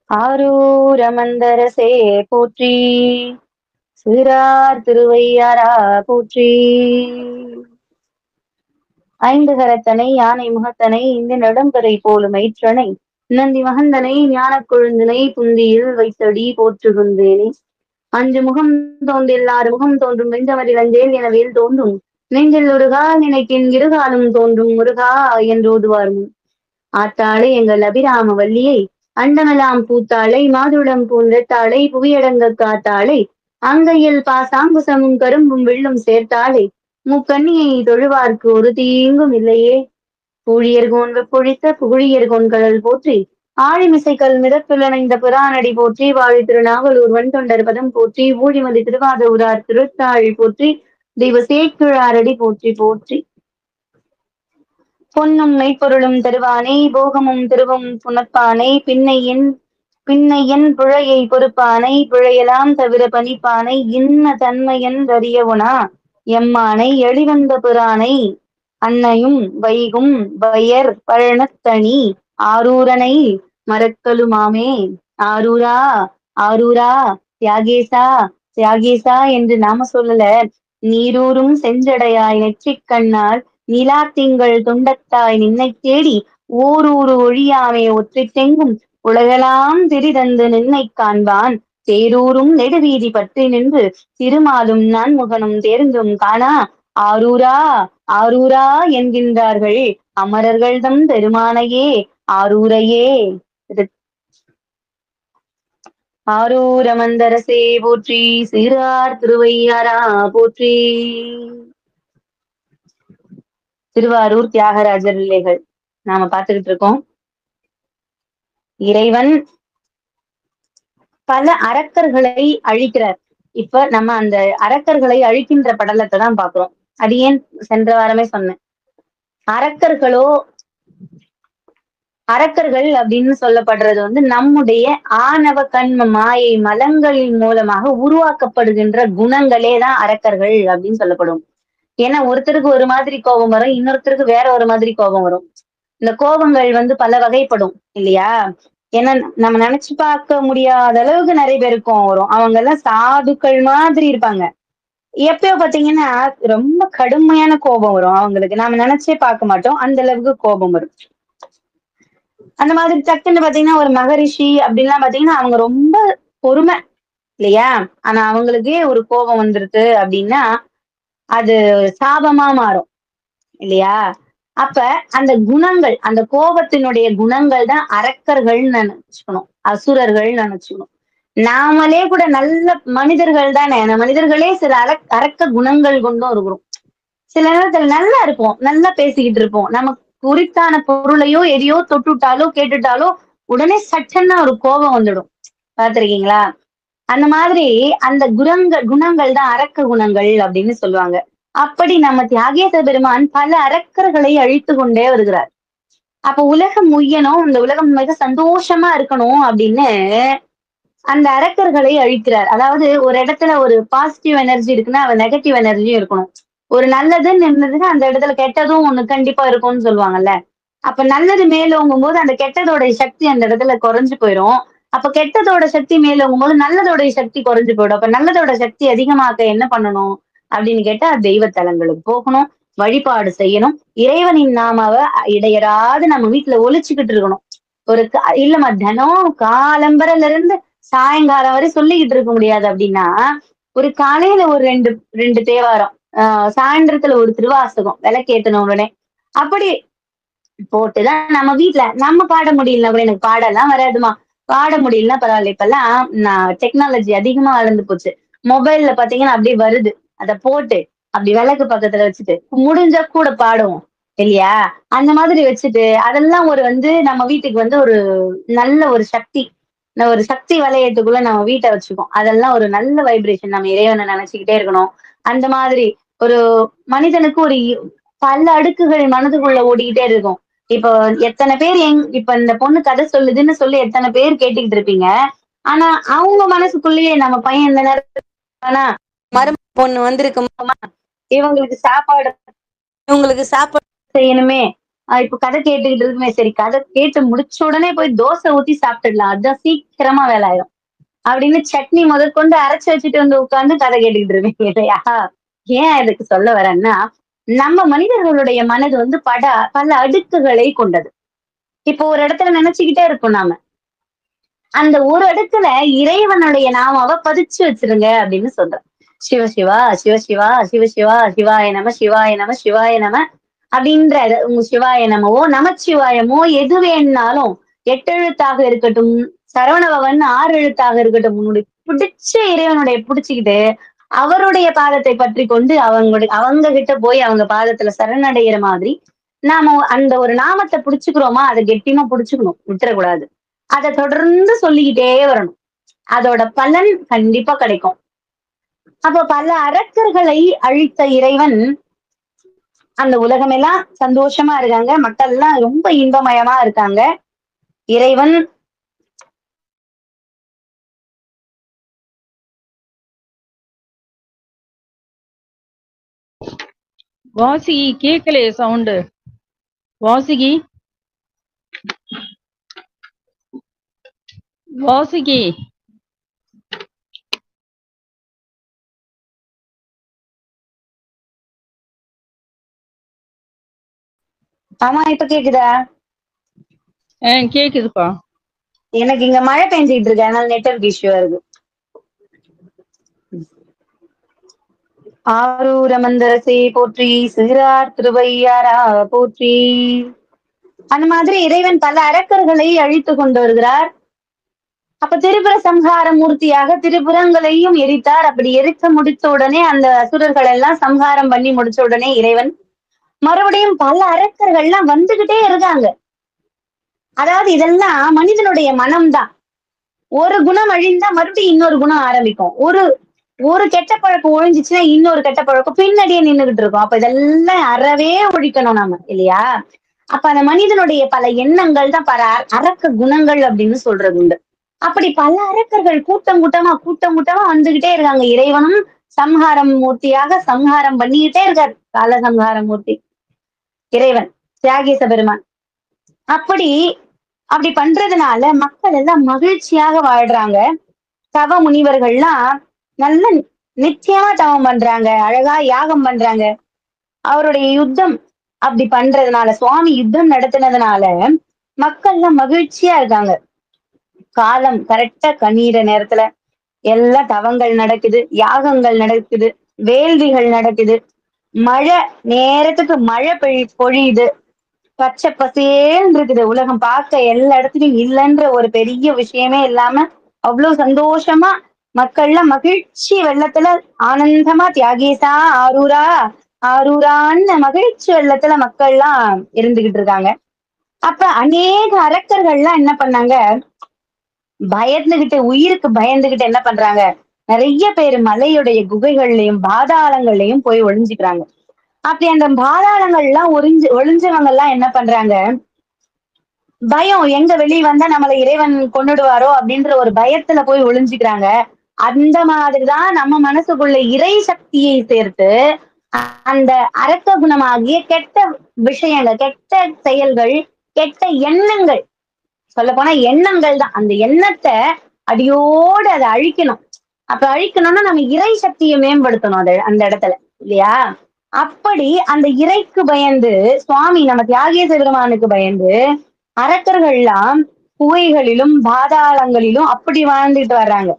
ஆரூரமந்தரசே போற்றி, சீரார் திருவையாரா போற்றி. ஐந்து கரத்தனை யானை முகத்தனை இந்த நெடும்பறை போலும் மைற்றனை நந்தி மகந்தனை ஞானக் கொழுந்தினை புந்தியில் வைத்தடி போற்றுகின்றேனே. அஞ்சு முகம் தோன்றில் ஆறு முகம் தோன்றும் வெஞ்சமரில் அஞ்சேல் எனவேல் தோன்றும் நெஞ்சில் ஒருகா நினைக்கின் இருகாலும் தோன்றும் முருகா என்றோதுவாரும். ஆத்தாளை எங்கள் அபிராம வல்லியை அண்டமெல்லாம் பூத்தாளை மாதுளம் பூந்தெத்தாளை புவியடங்க காத்தாளை அங்கையில் பாசாங்குசமும் கரும்பும் வெள்ளும் சேர்த்தாளை முக்கண்ணியை தொழுவார்க்கு ஒரு தீங்கும் இல்லையே. பூழியர்கோன் வெப்பொழித்த புகழியர்கோன் கடல் போற்றி, ஆழிமிசைக்கல் மிதப்பிலணைந்த புறானடி போற்றி, வாழி திருநாவலூர் வன்தொண்டர் பதம் போற்றி, ஊழிமதி திருவாத ஊரார் திருத்தாழி போற்றி, தெய்வ சேக்கிழாரடி போற்றி போற்றி. பொன்னும் மெய்ப்பொருளும் தருவானை போகமும் திருவும் புனற்பானை பின்னையன் பிழையை பொறுப்பானை பிழையெல்லாம் தவிர பணிப்பானை இன்ன தன்மையன் அறியவுனா எம்மானை எளிவந்த பிரானை அன்னையும் வைகும் வயர் பழனத்தனி ஆரூரனை மறக்கலுமாமே. ஆரூரா ஆரூரா தியாகேசா தியாகேசா என்று நாம சொல்லல, நீரூரும் செஞ்சடையாய் நெற்றிக் கண்ணால் நிலாத்திங்கள் துண்டத்தாய் நின்னை தேடி ஓரூரு ஒழியாமே ஒற்றித்தெங்கும் உலகெல்லாம் திரிதந்து நின்னை காண்பான் தேரூரும் நெடுவீதி பற்றி நின்று திருமாலும் நான்முகனும் தேர்ந்தும் காணா ஆரூரா ஆரூரா என்கின்றார்கள் அமரர்கள்தம் பெருமானையே ஆரூரையே. ஆரூரமந்தரசே போற்றி, சீரார் திருவையாரா போற்றி. திருவாரூர் தியாகராஜர் நிலைகள் நாம பார்த்துக்கிட்டு இருக்கோம். இறைவன் பல அரக்கர்களை அழிக்கிறார். இப்ப நம்ம அந்த அரக்கர்களை அழிக்கின்ற படலத்தை தான் பாக்குறோம். அது ஏன் சென்ற வாரமே சொன்னேன். அரக்கர்கள் அப்படின்னு சொல்லப்படுறது வந்து நம்முடைய ஆணவ கண்ம மாயை மலங்களின் மூலமாக உருவாக்கப்படுகின்ற குணங்களே தான் அரக்கர்கள் அப்படின்னு சொல்லப்படும். ஏன்னா ஒருத்தருக்கு ஒரு மாதிரி கோபம் வரும், இன்னொருத்தருக்கு வேற ஒரு மாதிரி கோபம் வரும். இந்த கோபங்கள் வந்து பல வகைப்படும் இல்லையா. ஏன்னா நம்ம நினைச்சு பார்க்க முடியாத அளவுக்கு நிறைய பேருக்கு கோபம் வரும். அவங்க எல்லாம் சாதுக்கள் மாதிரி இருப்பாங்க. எப்பயோ பாத்தீங்கன்னா ரொம்ப கடுமையான கோபம் வரும் அவங்களுக்கு. நாம நினைச்சே பார்க்க மாட்டோம், அந்த அளவுக்கு கோபம் வரும். அந்த மாதிரி டக்குன்னு பாத்தீங்கன்னா ஒரு மகரிஷி அப்படின்லாம் பாத்தீங்கன்னா அவங்க ரொம்ப பொறுமை இல்லையா. ஆனா அவங்களுக்கே ஒரு கோபம் வந்துருது அப்படின்னா அது சாபமா மாறும் இல்லையா. அப்ப அந்த குணங்கள், அந்த கோபத்தினுடைய குணங்கள் தான் அரக்கர்கள்னு நினைச்சுக்கணும், அசுரர்கள் நினைச்சுக்கணும். நாமளே கூட நல்ல மனிதர்கள் தானே, மனிதர்களே சில அரக்க குணங்கள் கொண்டும் இருக்கிறோம். சில நேரத்துல நல்லா இருப்போம், நல்லா பேசிக்கிட்டு இருப்போம், நமக்கு குறித்தான பொருளையோ எதையோ தொட்டுட்டாலோ கேட்டுட்டாலோ உடனே சட்டன்னா ஒரு கோபம் வந்துடும். பார்த்திருக்கீங்களா. அந்த மாதிரி அந்த குணங்கள் தான் அரக்க குணங்கள் அப்படின்னு சொல்லுவாங்க. அப்படி நம்ம தியாகேச பெருமான் பல அரக்கர்களை அழித்து கொண்டே வருகிறார். அப்ப உலகம் முய்யணும், இந்த உலகம் மிக சந்தோஷமா இருக்கணும் அப்படின்னு அந்த அரக்கர்களை அழிக்கிறார். அதாவது ஒரு இடத்துல ஒரு பாசிட்டிவ் எனர்ஜி இருக்குன்னா அது நெகட்டிவ் எனர்ஜியும் இருக்கணும். ஒரு நல்லதுன்னு இருந்ததுன்னா அந்த இடத்துல கெட்டதும் ஒண்ணு கண்டிப்பா இருக்கும்னு சொல்லுவாங்கல்ல. அப்ப நல்லது மேலோங்கும் போது அந்த கெட்டதோட சக்தி அந்த இடத்துல குறைஞ்சு போயிரும். அப்ப கெட்டதோட சக்தி மேலோங்கும் போது நல்லதோட சக்தி குறைஞ்சு போயிடும். அப்ப நல்லதோட சக்தி அதிகமாக்க என்ன பண்ணணும் அப்படின்னு கேட்டா தெய்வ தலங்களுக்கு போகணும், வழிபாடு செய்யணும், இறைவனின் நாமாவை இடையராது நம்ம வீட்டுல ஒழிச்சுக்கிட்டு இருக்கணும். ஒரு இல்லம்மா தினம் காலம்பரல இருந்து சாயங்காலம் வரை சொல்லிக்கிட்டு இருக்க முடியாது அப்படின்னா ஒரு காலையில ஒரு ரெண்டு தேவாரம், சாயந்தரத்துல ஒரு திருவாசகம் விளக்கேத்தணும் உடனே அப்படி போட்டுதான் நம்ம வீட்டுல நம்ம பாட முடியலன்னா கூட, எனக்கு பாடலாம் வராதுமா, பாட முடியலன்னா பரவாயில்ல. இப்பெல்லாம் நான் டெக்னாலஜி அதிகமா வளர்ந்து போச்சு. மொபைல்ல பாத்தீங்கன்னா அப்படியே வருது, அத போட்டு அப்படி விளக்கு பக்கத்துல வச்சுட்டு முடிஞ்சா கூட பாடுவோம் இல்லையா. அந்த மாதிரி வச்சுட்டு அதெல்லாம் ஒரு வந்து நம்ம வீட்டுக்கு வந்து ஒரு நல்ல ஒரு சக்தி, ஒரு சக்தி வளையத்துக்குள்ள நம்ம வீட்டை வச்சுக்கோம். அதெல்லாம் ஒரு நல்ல வைப்ரேஷன். நம்ம இறைவனை நினைச்சுக்கிட்டே இருக்கணும். அந்த மாதிரி ஒரு மனிதனுக்கு ஒரு பல அடுக்குகள் மனதுக்குள்ள ஓடிக்கிட்டே இருக்கும். இப்போ எத்தனை பேர் இப்ப இந்த பொண்ணு கதை சொல்லுதுன்னு சொல்லி எத்தனை பேர் கேட்டுக்கிட்டு இருப்பீங்க. ஆனா அவங்க மனசுக்குள்ளேயே நம்ம பையன் இந்த நேரத்துக்கு மரும பொண்ணு வந்திருக்குமா, இவங்களுக்கு சாப்பாடு செய்யணுமே, இப்ப கதை கேட்டுக்கிட்டு இருக்குமே, சரி கதை கேட்டு முடிச்ச உடனே போய் தோசை ஊத்தி சாப்பிட்டுடலாம். அதுதான் சீக்கிரமா வேலை ஆயிரும். அப்படின்னு சட்னி முதற்கொண்டு அரைச்சு வச்சுட்டு வந்து உட்கார்ந்து கதை கேட்டுக்கிட்டு இருப்பீங்க இல்லையா? ஏன் இதுக்கு சொல்ல வரேன்னா, நம்ம மனிதர்களுடைய மனது வந்து பல அடுக்குகளை கொண்டது. இப்போ ஒரு இடத்துல நினைச்சுக்கிட்டே இருப்போம் நாம. அந்த ஒரு அடுக்குல இறைவனுடைய நாமாவ பதிச்சு வச்சிருங்க அப்படின்னு சொல்றேன். சிவ சிவா, சிவ சிவா, சிவ சிவா, சிவாய நம, சிவாய நம, சிவாய நம அப்படின்ற உங்க சிவாய நமவோ, நமச்சிவாயமோ எது வேணும்னாலும் 8 எழுத்தாக இருக்கட்டும், சரவணபவன் 6 எழுத்தாக இருக்கட்டும், உன்னுடைய பிடிச்ச இறைவனுடைய பிடிச்சுக்கிட்டு, அவருடைய பாதத்தை பற்றி கொண்டு அவங்க கிட்ட போய் அவங்க பாதத்துல சரணடைகிற மாதிரி, நாம அந்த ஒரு நாமத்தை பிடிச்சுக்கிறோமா, அதை கெட்டியமா பிடிச்சுக்கணும். விட்டுறக்கூடாது. அத தொடர்ந்து சொல்லிக்கிட்டே வரணும். அதோட பலன் கண்டிப்பா கிடைக்கும். அப்ப பல அரக்கர்களை அழித்த இறைவன் அந்த உலகமெல்லாம் சந்தோஷமா இருக்காங்க. மக்கள் எல்லாம் ரொம்ப இன்பமயமா இருக்காங்க. இறைவன் வாசுகி கேட்கலையே சவுண்டு. வாசுகி வாசுகி ஆமா இப்ப கேக்குதா? கேக்குதுப்பா. எனக்கு இங்க மழை பெஞ்சிட்டு இருக்கு. அதனால நெட்வொர்க் இஷ்யூ வருது. ஆரூர மந்தரசே போற்றி, சிறார் திருவையாரா போற்றி. அந்த மாதிரி இறைவன் பல அரக்கர்களை அழித்து கொண்டு வருகிறார். அப்ப திரிபுர சம்ஹார மூர்த்தியாக திரிபுரங்களையும் எரித்தார். அப்படி எரித்து முடித்த உடனே அந்த அசுரர்கள் எல்லாம் சம்ஹாரம் பண்ணி முடிச்ச உடனே இறைவன் மறுபடியும் பல அரக்கர்கள்லாம் வந்துகிட்டே இருக்காங்க. அதாவது இதெல்லாம் மனிதனுடைய மனம்தான். ஒரு குணம் அழிந்தா மறுபடியும் இன்னொரு குணம் ஆரம்பிக்கும். ஒரு கெட்ட பழக்கம் ஒழிஞ்சிச்சுன்னா இன்னொரு கெட்ட பழக்கம் பின்னாடியே நின்னுகிட்டு இருக்கும். அப்ப இதெல்லாம் அறவே ஒழிக்கணும் நாம இல்லையா? அப்ப அந்த மனிதனுடைய பல எண்ணங்கள் தான் பல அரக்க குணங்கள் அப்படின்னு சொல்றது உண்டு. அப்படி பல அரக்கர்கள் கூட்டம் கூட்டமா வந்துகிட்டே இருக்காங்க. இறைவனும் சம்ஹாரம் மூர்த்தியாக சம்ஹாரம் பண்ணிக்கிட்டே இருக்காரு. கால சம்ஹார மூர்த்தி இறைவன் தியாகேச பெருமான். அப்படி பண்றதுனால மக்கள் எல்லாம் மகிழ்ச்சியாக வாழ்றாங்க. தவ முனிவர்கள்லாம் நல்ல நிச்சயமா தவம் பண்றாங்க. அழகா யாகம் பண்றாங்க. அவருடைய யுத்தம் அப்படி பண்றதுனால, சுவாமி யுத்தம் நடத்தினதுனால மக்கள்லாம் மகிழ்ச்சியா இருக்காங்க. காலம் கரெக்டா கணியிற நேரத்துல எல்லா தவங்கள் நடக்குது, யாகங்கள் நடக்குது, வேள்விகள் நடக்குது, மழை நேரத்துக்கு மழை பொழியுது, பச்சை பசேல்னு இருக்குது. உலகம் பார்க்க எல்லா இடத்துலயும் இல்லைன்ற ஒரு பெரிய விஷயமே இல்லாம அவ்வளவு சந்தோஷமா மக்கள்லாம் மகிழ்ச்சி வெள்ளத்துல ஆனந்தமா தியாகேசா ஆரூரா ஆரூரான்னு மகிழ்ச்சி வெள்ளத்துல மக்கள்லாம் இருந்துகிட்டு இருக்காங்க. அப்ப அநேக அரக்கர்கள்லாம் என்ன பண்ணாங்க, உயிருக்கு பயந்துகிட்டு என்ன பண்றாங்க, நிறைய பேர் மலையுடைய குகைகள்லயும் பாதாளங்கள்லயும் போய் ஒளிஞ்சுக்கிறாங்க. அப்படி அந்த பாதாளங்கள்லாம் ஒளிஞ்சவங்க எல்லாம் என்ன பண்றாங்க, பயம் எங்க வெளியே வந்தா நம்மளை இறைவன் கொன்னுடுவாரோ அப்படின்ற ஒரு பயத்துல போய் ஒளிஞ்சுக்கிறாங்க. அந்த மாதிரிதான் நம்ம மனசுக்குள்ள இறை சக்தியை சேர்த்து அந்த அரக்க குணமாகிய கெட்ட விஷயங்கள், கெட்ட செயல்கள், கெட்ட எண்ணங்கள், சொல்ல போனா எண்ணங்கள் தான். அந்த எண்ணத்தை அடியோடு அதை அழிக்கணும். அப்ப அழிக்கணும்னா நம்ம இறை சக்தியை மேம்படுத்தணும் அந்த இடத்துல இல்லையா? அப்படி அந்த இறைக்கு பயந்து சுவாமி நம்ம தியாகேச பெருமானுக்கு பயந்து அரக்கர்கள்லாம் குகைகளிலும் பாதாளங்களிலும் அப்படி வாழ்ந்துட்டு வர்றாங்க.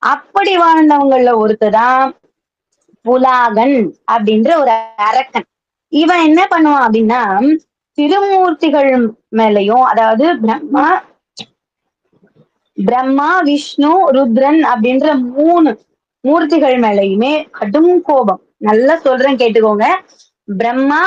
அப்படி வாழ்ந்தவங்கள்ல ஒருத்ததான் புலாகன் அப்படின்ற ஒரு அரக்கன். இவன் என்ன பண்ணுவான் அப்படின்னா, திருமூர்த்திகள் மேலையும், அதாவது பிரம்மா விஷ்ணு ருத்ரன் அப்படின்ற 3 மூர்த்திகள் மேலையுமே கடும் கோபம். நல்லா சொல்றேன் கேட்டுக்கோங்க. பிரம்மா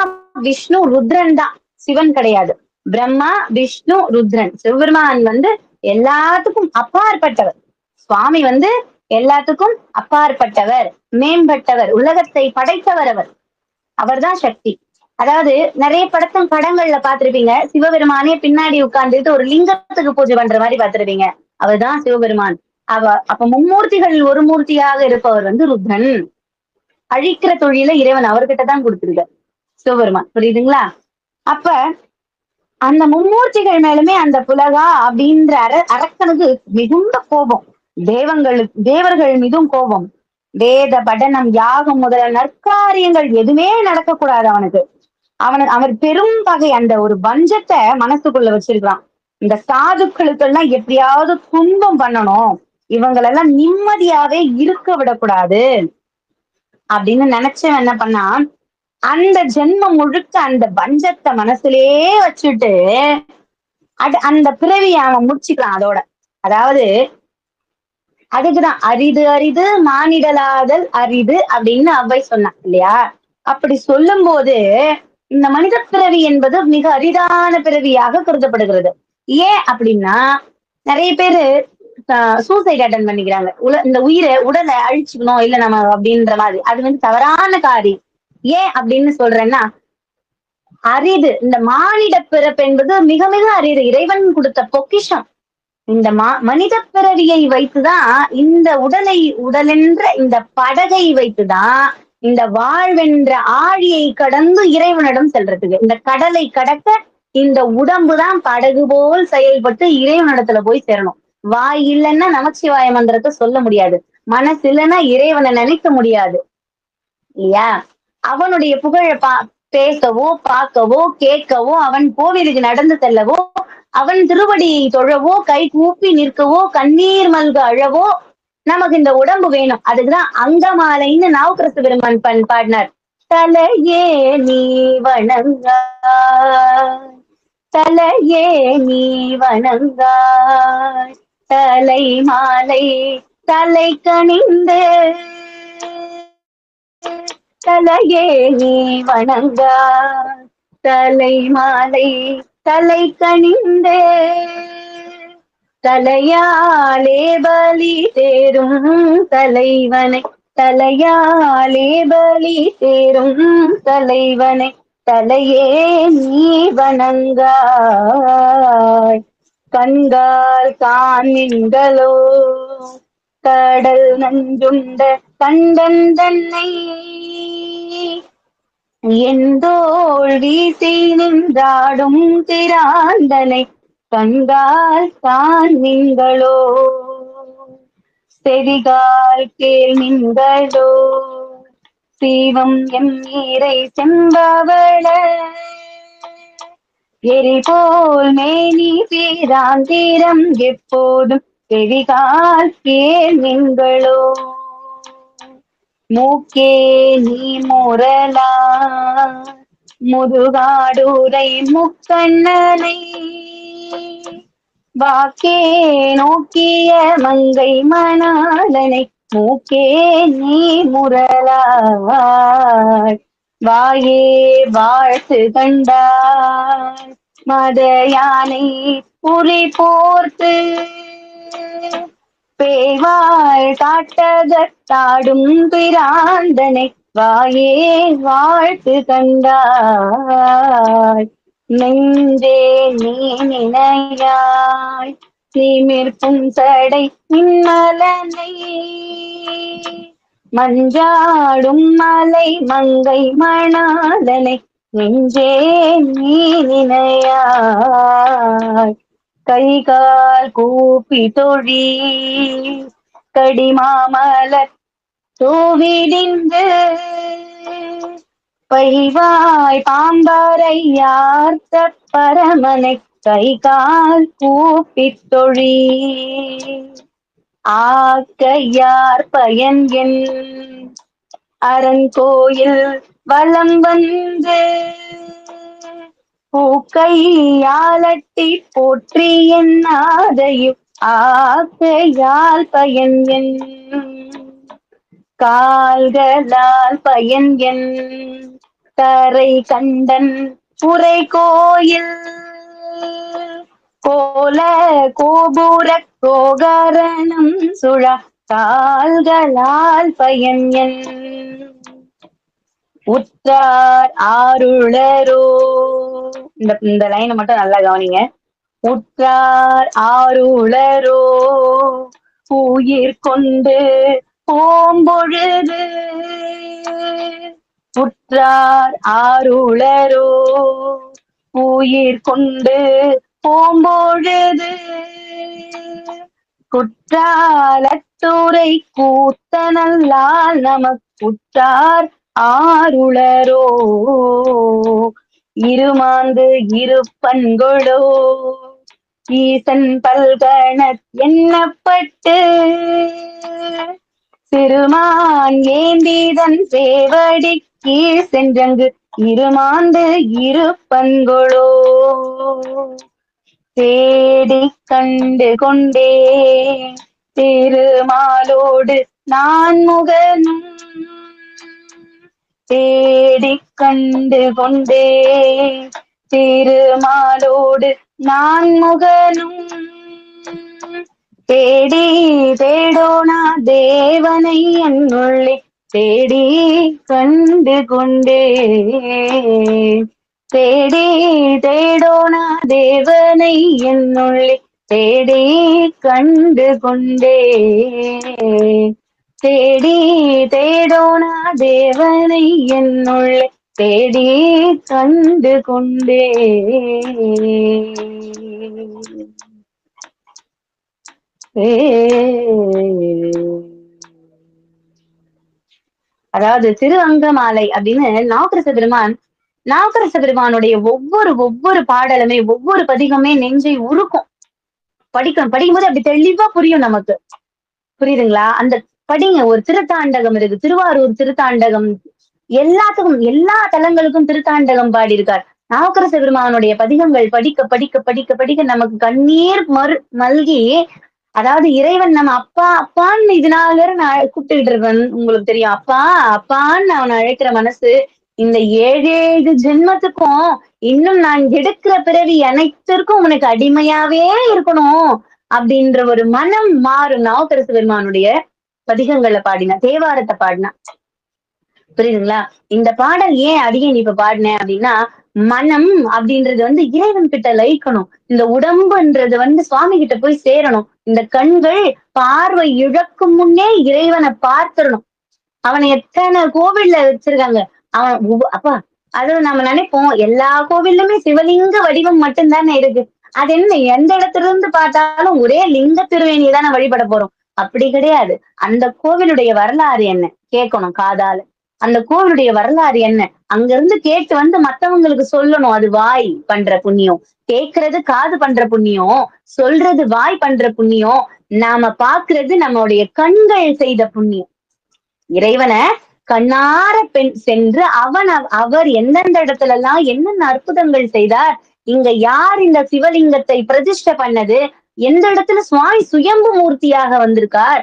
விஷ்ணு ருத்ரன் தான், சிவன் கிடையாது. பிரம்மா விஷ்ணு ருத்ரன். சிவபெருமான் வந்து எல்லாத்துக்கும் அப்பாற்பட்டவர். சுவாமி வந்து எல்லாத்துக்கும் அப்பாற்பட்டவர், மேம்பட்டவர், உலகத்தை படைத்தவர். அவர்தான் சக்தி. அதாவது நிறைய படங்கள்ல பாத்திருப்பீங்க, சிவபெருமானே பின்னாடி உட்கார்ந்துட்டு ஒரு லிங்கத்துக்கு பூஜை பண்ற மாதிரி பாத்திருப்பீங்க. அவர்தான் சிவபெருமான். அப்ப மும்மூர்த்திகள் ஒரு மூர்த்தியாக இருப்பவர் வந்து ருத்ரன். அழிக்கிற தொழில இறைவன் அவர்கிட்டதான் கொடுத்திருக்கார் சிவபெருமான். புரியுதுங்களா? அப்ப அந்த மும்மூர்த்திகள் மேலுமே அந்த புலகா அப்படின்ற அரக்கனுக்கு மிகுந்த கோபம். தேவர்கள் மீதும் கோபம். வேத படனம் யாகம் முதல நற்காரியங்கள் எதுவுமே நடக்கக்கூடாது அவனுக்கு. அவர் பெரும் பகை, அந்த ஒரு வஞ்சத்தை மனசுக்குள்ள வச்சிருக்கான். இந்த சாதுக்களுக்கெல்லாம் எப்படியாவது துன்பம் பண்ணணும், இவங்களெல்லாம் நிம்மதியாவே இருக்க விடக்கூடாது அப்படின்னு நினைச்சவன் என்ன பண்ணா, அந்த ஜென்மம் முழுக்க அந்த வஞ்சத்தை மனசுலயே வச்சுட்டு அந்த பிறவியை அவன் முடிச்சுக்கலாம் அதோட. அதாவது அதுக்குதான் அரிது அரிது மானிடலாதல் அரிது அப்படின்னு அவ்வை சொன்னான் இல்லையா? அப்படி சொல்லும் போது இந்த மனித பிறவி என்பது மிக அரிதான பிறவியாக கருதப்படுகிறது. ஏன் அப்படின்னா நிறைய பேரு சூசைட் அட்டன் பண்ணிக்கிறாங்க. இந்த உடலை அழிச்சுக்கணும் இல்ல நம்ம அப்படின்ற மாதிரி. அது வந்து தவறான காரியம். ஏன் அப்படின்னு சொல்றேன்னா, அரிது இந்த மானிட பிறப்பு என்பது மிக மிக அரிது, இறைவன் கொடுத்த பொக்கிஷம். இந்த மனித பிறவியை வைத்துதான், இந்த உடலென்ற இந்த படகை வைத்துதான் இந்த வாழ்வென்ற ஆழியை கடந்து இறைவனிடம் செல்றதுக்கு, இந்த கடலை கடக்க இந்த உடம்புதான் படகு போல் செயல்பட்டு இறைவனிடத்துல போய் சேரணும். வாய் இல்லைன்னா நமச்சிவாய மந்திரத்தை சொல்ல முடியாது, மனசு இல்லைன்னா இறைவனை நினைக்க முடியாது இல்லையா? அவனுடைய புகழை பேசவோ பார்க்கவோ கேட்கவோ, அவன் கோவிலுக்கு நடந்து செல்லவோ, அவன் திருவடியை தொழவோ, கை கூப்பி நிற்கவோ, கண்ணீர் மல்க அழவோ நமக்கு இந்த உடம்பு வேணும். அதுக்குதான் அங்கமாலைன்னு நாவுக்கரசு பெருமான் பாடினார். தலையே நீ வணங்காய், தலையே நீ வணங்காய், தலை மாலை தலை கணிந்து, தலையே நீ வணங்காய், தலை மாலை தலை கணிந்து, தலையாலே பலி தேரும் தலைவனை, தலையாலே பலி தேரும் தலைவனை, தலையே நீ வணங்காய். கண்கால் காண்களோ கடல் நஞ்சுண்ட கண்டன் தன்னை, எந்தோள் வீசி நின்றாடும் திராந்தனை, கண்கால் காண்களோ செவிகால் கேள்மின்களோ சீவம் எம் நீரை செம்பவள, எரிபோல் மேனி தீராந்திரம் எப்போதும் செவிகால் கேள்மின்களோ, மூக்கே நீ முரலா முதுகாடுரை முக்கண்ணனை, வாக்கே நோக்கிய மங்கை மணாளனை, மூக்கே நீ முரலாய். வாயே வாழ்த்து கண்டாய் மத யானை புலி போர்த்து, பேய்வாய் காட்டகத்தாடும் பிராந்தனை, வாயே வாழ்த்து கண்டாய். நெஞ்சே நீ நினையாய் தீமிர்க்கும் சடை மின்னலனை, மஞ்சாடும் மலை மங்கை மணாளனை, நெஞ்சே நீ நினையாய். கைகால் கூப்பி தொழி கடிமாமலர் தூவிடிந்து, பைவாய் பாம்பாரை யார்த்த பரமனை, கைகால் கூப்பி தொழி. ஆக்கையார் பயன் என் அரண்கோயில் வலம் வந்து, பூக்கையாலட்டி போற்றி என்னாதையும் ஆக்கையால் பயன் என், கால்களால் பயன் என் தரை கண்டன் புரை கோயில், கோல கோபுர கோகரணம் சுழா கால்களால் பயன் என், உற்றார் ஆருளரோ. இந்த லைனை மட்டும் நல்லா கவனிங்க. உற்றார் ஆருளரோ உயிர் கொண்டு ஓம்பொழுது, உற்றார் ஆருளரோ உயிர் கொண்டு போம்பொழுது குற்றாலத்துறை கூத்தனல்லால் நமக்குற்றார் ஆருளரோ இருமாந்து இருப்பன்கொளோ ஈசன் பல்கணத் எண்ணப்பட்டு சிறுமான் ஏந்திதன் சேவடி கீழ் சென்றங்கு இருமாந்து இருப்பன்கொளோ தேடி கண்டு கொண்டே திருமாலோடு நான் முகனும் தேடி கண்டு கொண்டே திருமாலோடு நான் முகனும் தேடி தேடோனா தேவனை என்னுள்ளே தேடி கண்டு கொண்டே தேடி தேடோனா தேவனை என்னுள்ளே தேடி கண்டு கொண்டே தேடி தேடோனா தேவனை என்னுள்ளே தேடி கண்டு கொண்டே. அதாவது திரு அங்கமாலை அப்படின்னு நாவுக்கரச பெருமானுடைய ஒவ்வொரு பாடலுமே ஒவ்வொரு பதிகமே நெஞ்சை உருக்கும். படிக்கும்போது அப்படி தெளிவா புரியும் நமக்கு. புரியுதுங்களா? அந்த படிங்க. ஒரு திருத்தாண்டகம் இருக்கு, திருவாரூர் திருத்தாண்டகம். எல்லாத்துக்கும் எல்லா தலங்களுக்கும் திருத்தாண்டகம் பாடியிருக்கார். நாவுக்கரச பெருமானுடைய பதிகங்கள் படிக்க படிக்க படிக்க படிக்க நமக்கு கண்ணீர் மல்கி, அதாவது இறைவன் நம்ம அப்பா அப்பான்னு இதனால நான் கூப்பிட்டுக்கிட்டு இருப்பேன். உங்களுக்கு தெரியும், அப்பா அப்பான்னு அவனை அழைக்கிற மனசு இந்த 7 ஜென்மத்துக்கும் இன்னும் நான் எடுக்கிற பிறவி அனைத்திற்கும் உனக்கு அடிமையாவே இருக்கணும் அப்படின்ற ஒரு மனம் மாறும். நாவுக்கரச பெருமானுடைய பதிகங்களை பாடினா, தேவாரத்தை பாடினா. புரியுதுங்களா? இந்த பாடல் ஏன் அடியேன் இப்ப பாடினேன் அப்படின்னா, மனம் அப்படின்றது இறைவன் கிட்ட லயிக்கணும். இந்த உடம்புன்றது சுவாமி கிட்ட போய் சேரணும். இந்த கண்கள் பார்வை இழக்கும் முன்னே இறைவனை பார்த்துடணும். அவனை எத்தனை கோவில்ல வச்சிருக்காங்க. அப்பா அது நம்ம நினைப்போம் எல்லா கோவில்லுமே சிவலிங்க வடிவம் மட்டும்தானே இருக்கு. அது என்ன, எந்த இடத்துல இருந்து பார்த்தாலும் ஒரே லிங்க திருவேணியை தானே வழிபட போறோம். அப்படி கிடையாது. அந்த கோவிலுடைய வரலாறு என்ன கேட்கணும் காதால. அந்த கோவிலுடைய வரலாறு என்ன அங்க இருந்து கேட்டு மத்தவங்களுக்கு சொல்லணும். அது வாய் பண்ற புண்ணியம், கேட்கறது காது பண்ற புண்ணியம், சொல்றது வாய் பண்ற புண்ணியம், நாம பாக்குறது நம்மளுடைய கண்கள் செய்த புண்ணியம். இறைவனை கண்ணார சென்று அவர் எந்தெந்த இடத்துல எல்லாம் என்னென்ன அற்புதங்கள் செய்தார், இங்க யார் இந்த சிவலிங்கத்தை பிரதிஷ்டை பண்ணது, எந்த இடத்துல சுவாமி சுயம்பு மூர்த்தியாக வந்திருக்கார்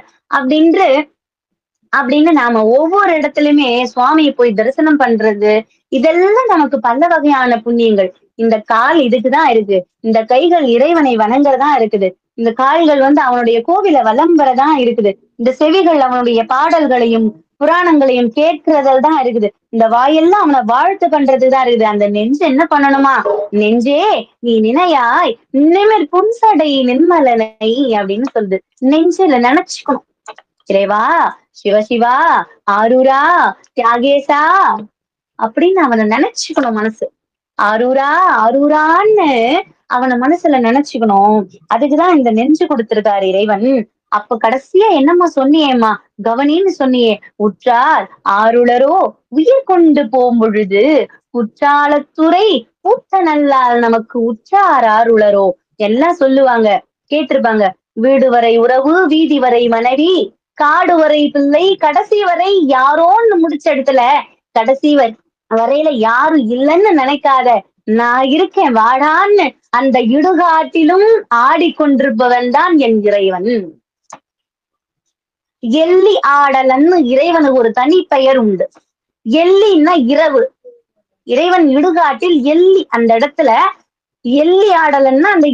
அப்படின்னு நாம ஒவ்வொரு இடத்துலயுமே சுவாமியை போய் தரிசனம் பண்றது, இதெல்லாம் நமக்கு பல வகையான புண்ணியங்கள். இந்த கால் இதுக்குதான் இருக்கு, இந்த கைகள் இறைவனை வணங்குறதா இருக்குது, இந்த கால்கள் அவனுடைய கோவில வலம் வரதான் இருக்குது, இந்த செவிகள் அவனுடைய பாடல்களையும் புராணங்களையும் கேட்கிறதில் தான் இருக்குது, இந்த வாயெல்லாம் அவனை வாழ்த்து பண்றதுதான் இருக்குது. அந்த நெஞ்சு என்ன பண்ணணுமா, நெஞ்சே நீ நினையாய் நிமிர் புன்சடை நிர்மலனை அப்படின்னு சொல்லுது. நெஞ்சில நினைச்சுக்கணும், இறைவா சிவசிவா ஆரூரா தியாகேசா அப்படின்னு அவனை நினைச்சுக்கணும். மனசு ஆரூரா ஆரூரான்னு அவனை மனசுல நினைச்சுக்கணும். அதுக்குதான் இந்த நெஞ்சு கொடுத்திருக்காரு இறைவன். அப்ப கடைசியா என்னம்மா சொன்னியேம்மா, கவனின்னு சொன்னியே, உற்றார் ஆருளரோ உயிர் கொண்டு போம் பொழுது குற்றாலத்துறை பூத்த நல்லால் நமக்கு உற்றார் ஆருளரோ எல்லாம் சொல்லுவாங்க, கேட்டிருப்பாங்க. வீடு வரை உறவு, வீதி வரை மனைவி, காடு வரை பிள்ளை, கடைசி வரை யாரோன்னு முடிச்ச இடத்துல கடைசி வரையில யாரும் இல்லைன்னு நினைக்காத, நான் இருக்கேன் வாடான்னு அந்த இடுகாட்டிலும் ஆடிக்கொண்டிருப்பவன் தான் என் இறைவன். எள்ளி ஆடலன்னு இறைவனுக்கு ஒரு தனி பெயர் உண்டு. எள்ளின்னா இரவு. இறைவன் இடுகாட்டில் எள்ளி, அந்த இடத்துல எள்ளி ஆடலன்னா அந்த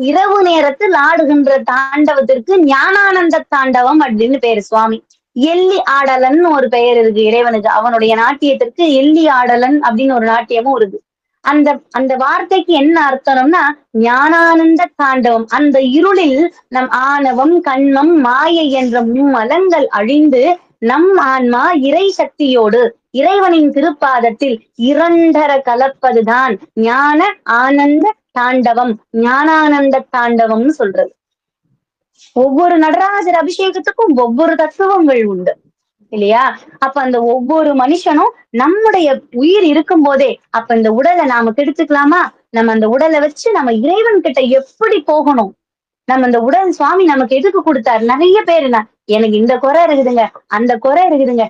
இரவு நேரத்தில் ஆடுகின்ற தாண்டவத்திற்கு ஞானானந்த தாண்டவம் அப்படின்னு பேரு. சுவாமி எள்ளி ஆடலன் ஒரு பெயர் இருக்கு இறைவனுக்கு. அவனுடைய நாட்டியத்திற்கு எள்ளி ஆடலன் அப்படின்னு ஒரு நாட்டியமும் இருக்கு. அந்த வார்த்தைக்கு என்ன அர்த்தம்னா ஞானானந்த தாண்டவம். அந்த இருளில் நம் ஆணவம் கண்மம் மாயை என்ற மும்மலங்கள் அழிந்து நம் ஆன்மா இறை சக்தியோடு இறைவனின் திருப்பாதத்தில் இரண்டர கலப்பதுதான் ஞான ஆனந்த தாண்டவம், ஞானானந்த தாண்டவம்னு சொல்றது. ஒவ்வொரு நடராஜர் அபிஷேகத்துக்கும் ஒவ்வொரு தத்துவங்கள் உண்டு இல்லையா? அப்ப அந்த ஒவ்வொரு மனுஷனும் நம்முடைய உயிர் இருக்கும் போதே அப்ப இந்த உடலை நாம கெடுத்துக்கலாமா? நம்ம அந்த உடலை வச்சு நம்ம இறைவன் கிட்ட எப்படி போகணும்? நம்ம இந்த உடல் சுவாமி நமக்கு எதுக்கு கொடுத்தாரு? நிறைய பேரு எனக்கு இந்த குறை இருக்குதுங்க, அந்த குறை இருக்குதுங்க,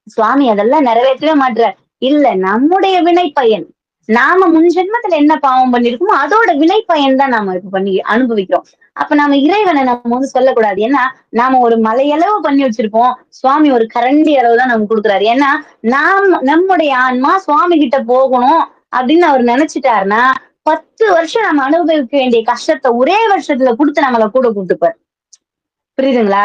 சுவாமி அதெல்லாம் நிறைவேற்றவே மாட்டார். இல்ல, நம்முடைய வினை பயன். நாம முன் ஜென்மத்துல என்ன பாவம் பண்ணிருக்கோமோ அதோட வினை பயன் தான் நாம இப்ப பண்ணி அனுபவிக்கிறோம். அப்ப நாம இறைவனை நம்ம வந்து சொல்லக்கூடாது. ஏன்னா நாம ஒரு மலையளவு பண்ணி வச்சிருப்போம், சுவாமி ஒரு கரண்டி அளவு தான் நமக்கு கொடுக்குறாரு. ஏன்னா நம்முடைய ஆன்மா சுவாமி கிட்ட போகணும் அப்படின்னு அவர் நினைச்சிட்டாருன்னா 10 வருஷம் நம்ம அனுபவிக்க வேண்டிய கஷ்டத்தை ஒரே வருஷத்துல கொடுத்து நம்மளை கூட கூட்டுப்பார். புரியுதுங்களா?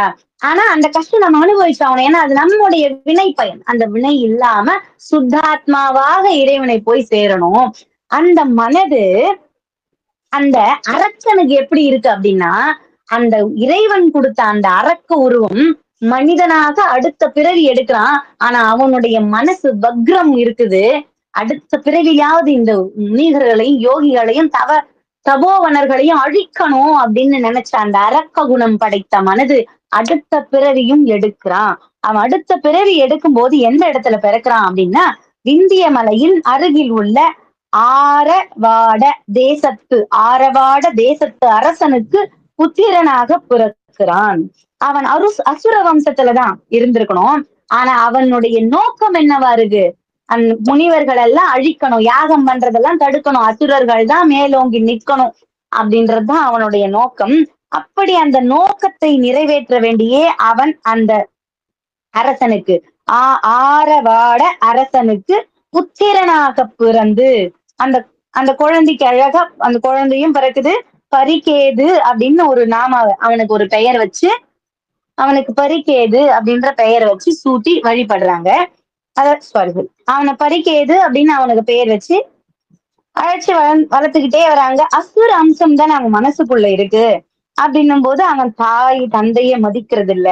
ஆனா அந்த கஷ்டம் நம்ம அனுபவிச்சாகணும். ஏன்னா அது நம்முடைய வினை பயன். அந்த வினை இல்லாம சுத்தாத்மாவாக இறைவனை போய் சேரணும். அந்த மனது அந்த அரக்கனுக்கு எப்படி இருக்கு அப்படின்னா, அந்த இறைவன் கொடுத்த அந்த அரக்க உருவம் மனிதனாக அடுத்த பிறவி எடுக்கிறான். ஆனா அவனுடைய மனசு வக்ரம் இருக்குது. அடுத்த பிறவியாவது இந்த முனிகர்களையும் யோகிகளையும் தபோவனர்களையும் அழிக்கணும் அப்படின்னு நினைச்ச அந்த அரக்க குணம் படைத்த மனது அடுத்த பிறவியும் எடுக்கிறான். அவன் அடுத்த பிறவி எடுக்கும் போது எந்த இடத்துல பிறக்கிறான் அப்படின்னா, விந்திய மலையின் அருகில் உள்ள ஆரவாட தேசத்து அரசனுக்கு புத்திரனாக பிறக்கிறான். அவன் அசுர வம்சத்துலதான் இருந்திருக்கணும். ஆனா அவனுடைய நோக்கம் என்னவா இருக்கு? அந்த முனிவர்கள் எல்லாம் அழிக்கணும், யாகம் பண்றதெல்லாம் தடுக்கணும், அசுரர்கள் தான் மேலோங்கி நிக்கணும் அப்படின்றதுதான் அவனுடைய நோக்கம். அப்படி அந்த நோக்கத்தை நிறைவேற்ற வேண்டியே அவன் அந்த அரசனுக்கு ஆரவாட அரசனுக்கு புத்திரனாக பிறந்து அந்த அந்த குழந்தைக்கு அழகா அந்த குழந்தையும் பிறக்குது. பரிகேது அப்படின்னு ஒரு நாம அவனுக்கு ஒரு பெயர் வச்சு, அவனுக்கு பரிகேது அப்படின்ற பெயரை வச்சு சூட்டி வழிபடுறாங்க. அவனை பரிகேது அப்படின்னு அவனுக்கு பெயர் வச்சு அழைச்சு வளர்த்துக்கிட்டே வராங்க. அசுர அம்சம் தான் அவன் மனசுக்குள்ள இருக்கு. அப்படின்னும் போது அவன் தாய் தந்தைய மதிக்கிறது இல்ல,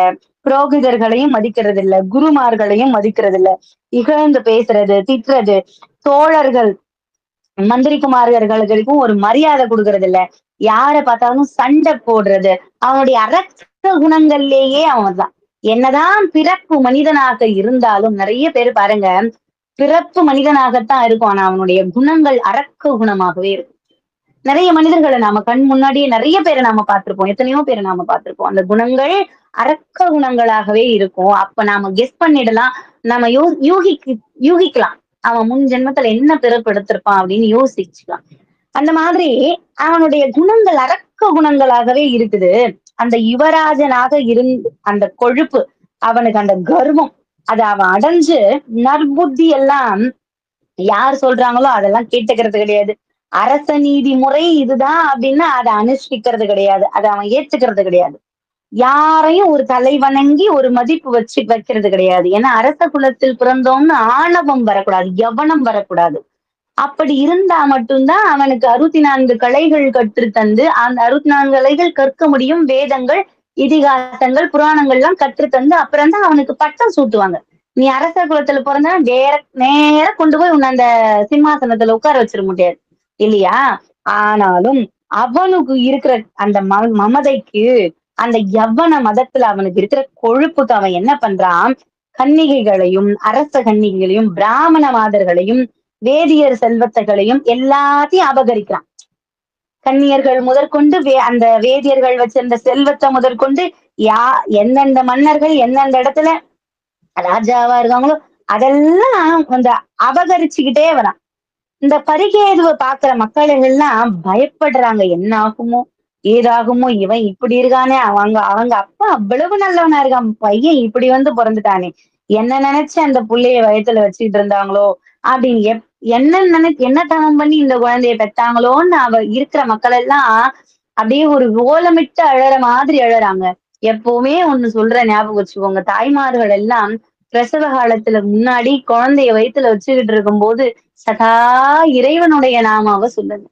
புரோகிதர்களையும் மதிக்கிறது இல்ல, குருமார்களையும் மதிக்கிறது இல்ல, இகழ்ந்து பேசுறது, திட்டுறது, தோழர்கள் மந்திரிக்குமார்களுக்கும் ஒரு மரியாதை கொடுக்கறது இல்ல, யார பார்த்தாலும் சண்டை போடுறது. அவனுடைய அரக்க குணங்கள்லேயே அவன் தான். என்னதான் பிறப்பு மனிதனாக இருந்தாலும் நிறைய பேர் பாருங்க, பிறப்பு மனிதனாகத்தான் இருக்கும், ஆனா அவனுடைய குணங்கள் அரக்க குணமாகவே இருக்கும். நிறைய மனிதர்களை நாம கண் முன்னாடியே நிறைய பேரை நாம பார்த்திருப்போம், எத்தனையோ பேரை நாம பார்த்திருப்போம். அந்த குணங்கள் அரக்க குணங்களாகவே இருக்கும். அப்ப நாம கெஸ் பண்ணிடலாம், நம்ம யூகிக்கலாம் அவன் முன் ஜென்மத்துல என்ன பிறப்பு எடுத்திருப்பான் அப்படின்னு யோசிச்சுக்கலாம். அந்த மாதிரி அவனுடைய குணங்கள் அரக்க குணங்களாகவே இருக்குது. அந்த யுவராஜனாக இருந்து அந்த கொழுப்பு, அவனுக்கு அந்த கர்வம், அதை அவன் அடைஞ்சு நற்புத்தி எல்லாம் யார் சொல்றாங்களோ அதெல்லாம் கேட்டுக்கிறது கிடையாது. அரச நீதி முறை இதுதான் அப்படின்னா அதை அனுஷ்டிக்கிறது கிடையாது, அதை அவன் ஏத்துக்கிறது கிடையாது. யாரையும் ஒரு தலை வணங்கி ஒரு மதிப்பு வைக்கிறது கிடையாது. ஏன்னா அரச குலத்தில் பிறந்தோம்னு ஆணவம் வரக்கூடாது, யவனம் வரக்கூடாது. அப்படி இருந்தா மட்டும்தான் அவனுக்கு 64 கலைகள் கற்றுத்தந்து, அந்த 64 கலைகள் கற்க முடியும். வேதங்கள், இதிகாசங்கள், புராணங்கள் எல்லாம் கற்றுத்தந்து அப்புறம் தான் அவனுக்கு பட்டம் சூட்டுவாங்க. நீ அரச குலத்துல பிறந்தா நேர கொண்டு போய் உன்னை அந்த சிம்மாசனத்துல உட்கார வச்சிட முடியாது இல்லையா? ஆனாலும் அவனுக்கு இருக்கிற அந்த மமதைக்கு, அந்த யவ்வன மதத்துல அவனுக்கு இருக்கிற கொழுப்புக்கு அவன் என்ன பண்றான்? கன்னிகைகளையும், அரச கன்னிகைகளையும், பிராமண மாதர்களையும், வேதியர் செல்வத்தைகளையும் எல்லாத்தையும் அபகரிக்கிறான். கன்னியர்கள் முதற்கொண்டு அந்த வேதியர்கள் வச்சிருந்த செல்வத்தை முதற்கொண்டு எந்தெந்த மன்னர்கள் எந்தெந்த இடத்துல ராஜாவா இருக்காங்களோ அதெல்லாம் அந்த அபகரிச்சுக்கிட்டே வரான். இந்த பரிகேதுவை பாக்குற மக்களுகள்லாம் பயப்படுறாங்க, என்ன ஆகுமோ ஏதாகுமோ, இவன் இப்படி இருக்கானே, அவங்க அப்பா அவ்வளவு நல்லவனா இருக்கான், பையன் இப்படி வந்து பிறந்துட்டானே, என்ன நினைச்சு அந்த புள்ளைய வயத்துல வச்சுட்டு இருந்தாங்களோ அப்படின்னு என்ன தவம் பண்ணி இந்த குழந்தைய பெத்தாங்களோன்னு இருக்கிற மக்கள் எல்லாம் அப்படியே ஒரு ஓலமிட்டு அழற மாதிரி அழறாங்க. எப்பவுமே ஒண்ணு சொல்ற ஞாபகம் வச்சுக்கோங்க, தாய்மார்கள் எல்லாம் பிரசவ காலத்துல முன்னாடி குழந்தைய வயித்துல வச்சுக்கிட்டு இருக்கும் போது சதா இறைவனுடைய நாமாவை சொல்லுங்க.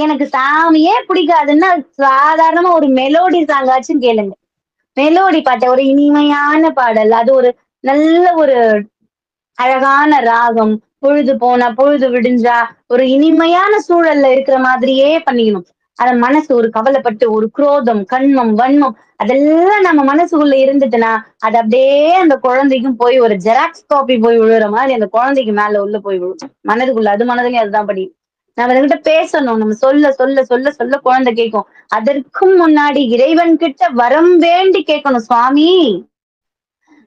எனக்கு சாமியே பிடிக்காதுன்னா சாதாரணமா ஒரு மெலோடி சாங்காச்சும் கேளுங்க. மெலோடி பாட்ட ஒரு இனிமையான பாடல், அது ஒரு நல்ல ஒரு அழகான ராகம், பொழுது போனா பொழுது விடிஞ்சா ஒரு இனிமையான சூழல்ல இருக்கிற மாதிரியே பண்ணிக்கணும். அத மனசு ஒரு கவலைப்பட்டு ஒரு குரோதம், கண்மம், வன்மம் அதெல்லாம் நம்ம மனசுக்குள்ள இருந்துச்சுன்னா, அது அப்படியே அந்த குழந்தைக்கும் போய் ஒரு ஜெராக்ஸ் காப்பி போய் விழுற மாதிரி அந்த குழந்தைக்கு மேல உள்ள போய் விழும். மனதுக்குள்ள அது மனதிலயும் அதுதான் படியும். நம்ம அதுகிட்ட பேசணும். நம்ம சொல்ல சொல்ல சொல்ல சொல்ல குழந்தை கேட்கும். அதற்கும் முன்னாடி இறைவன் கிட்ட வரம் வேண்டி கேட்கணும். சுவாமி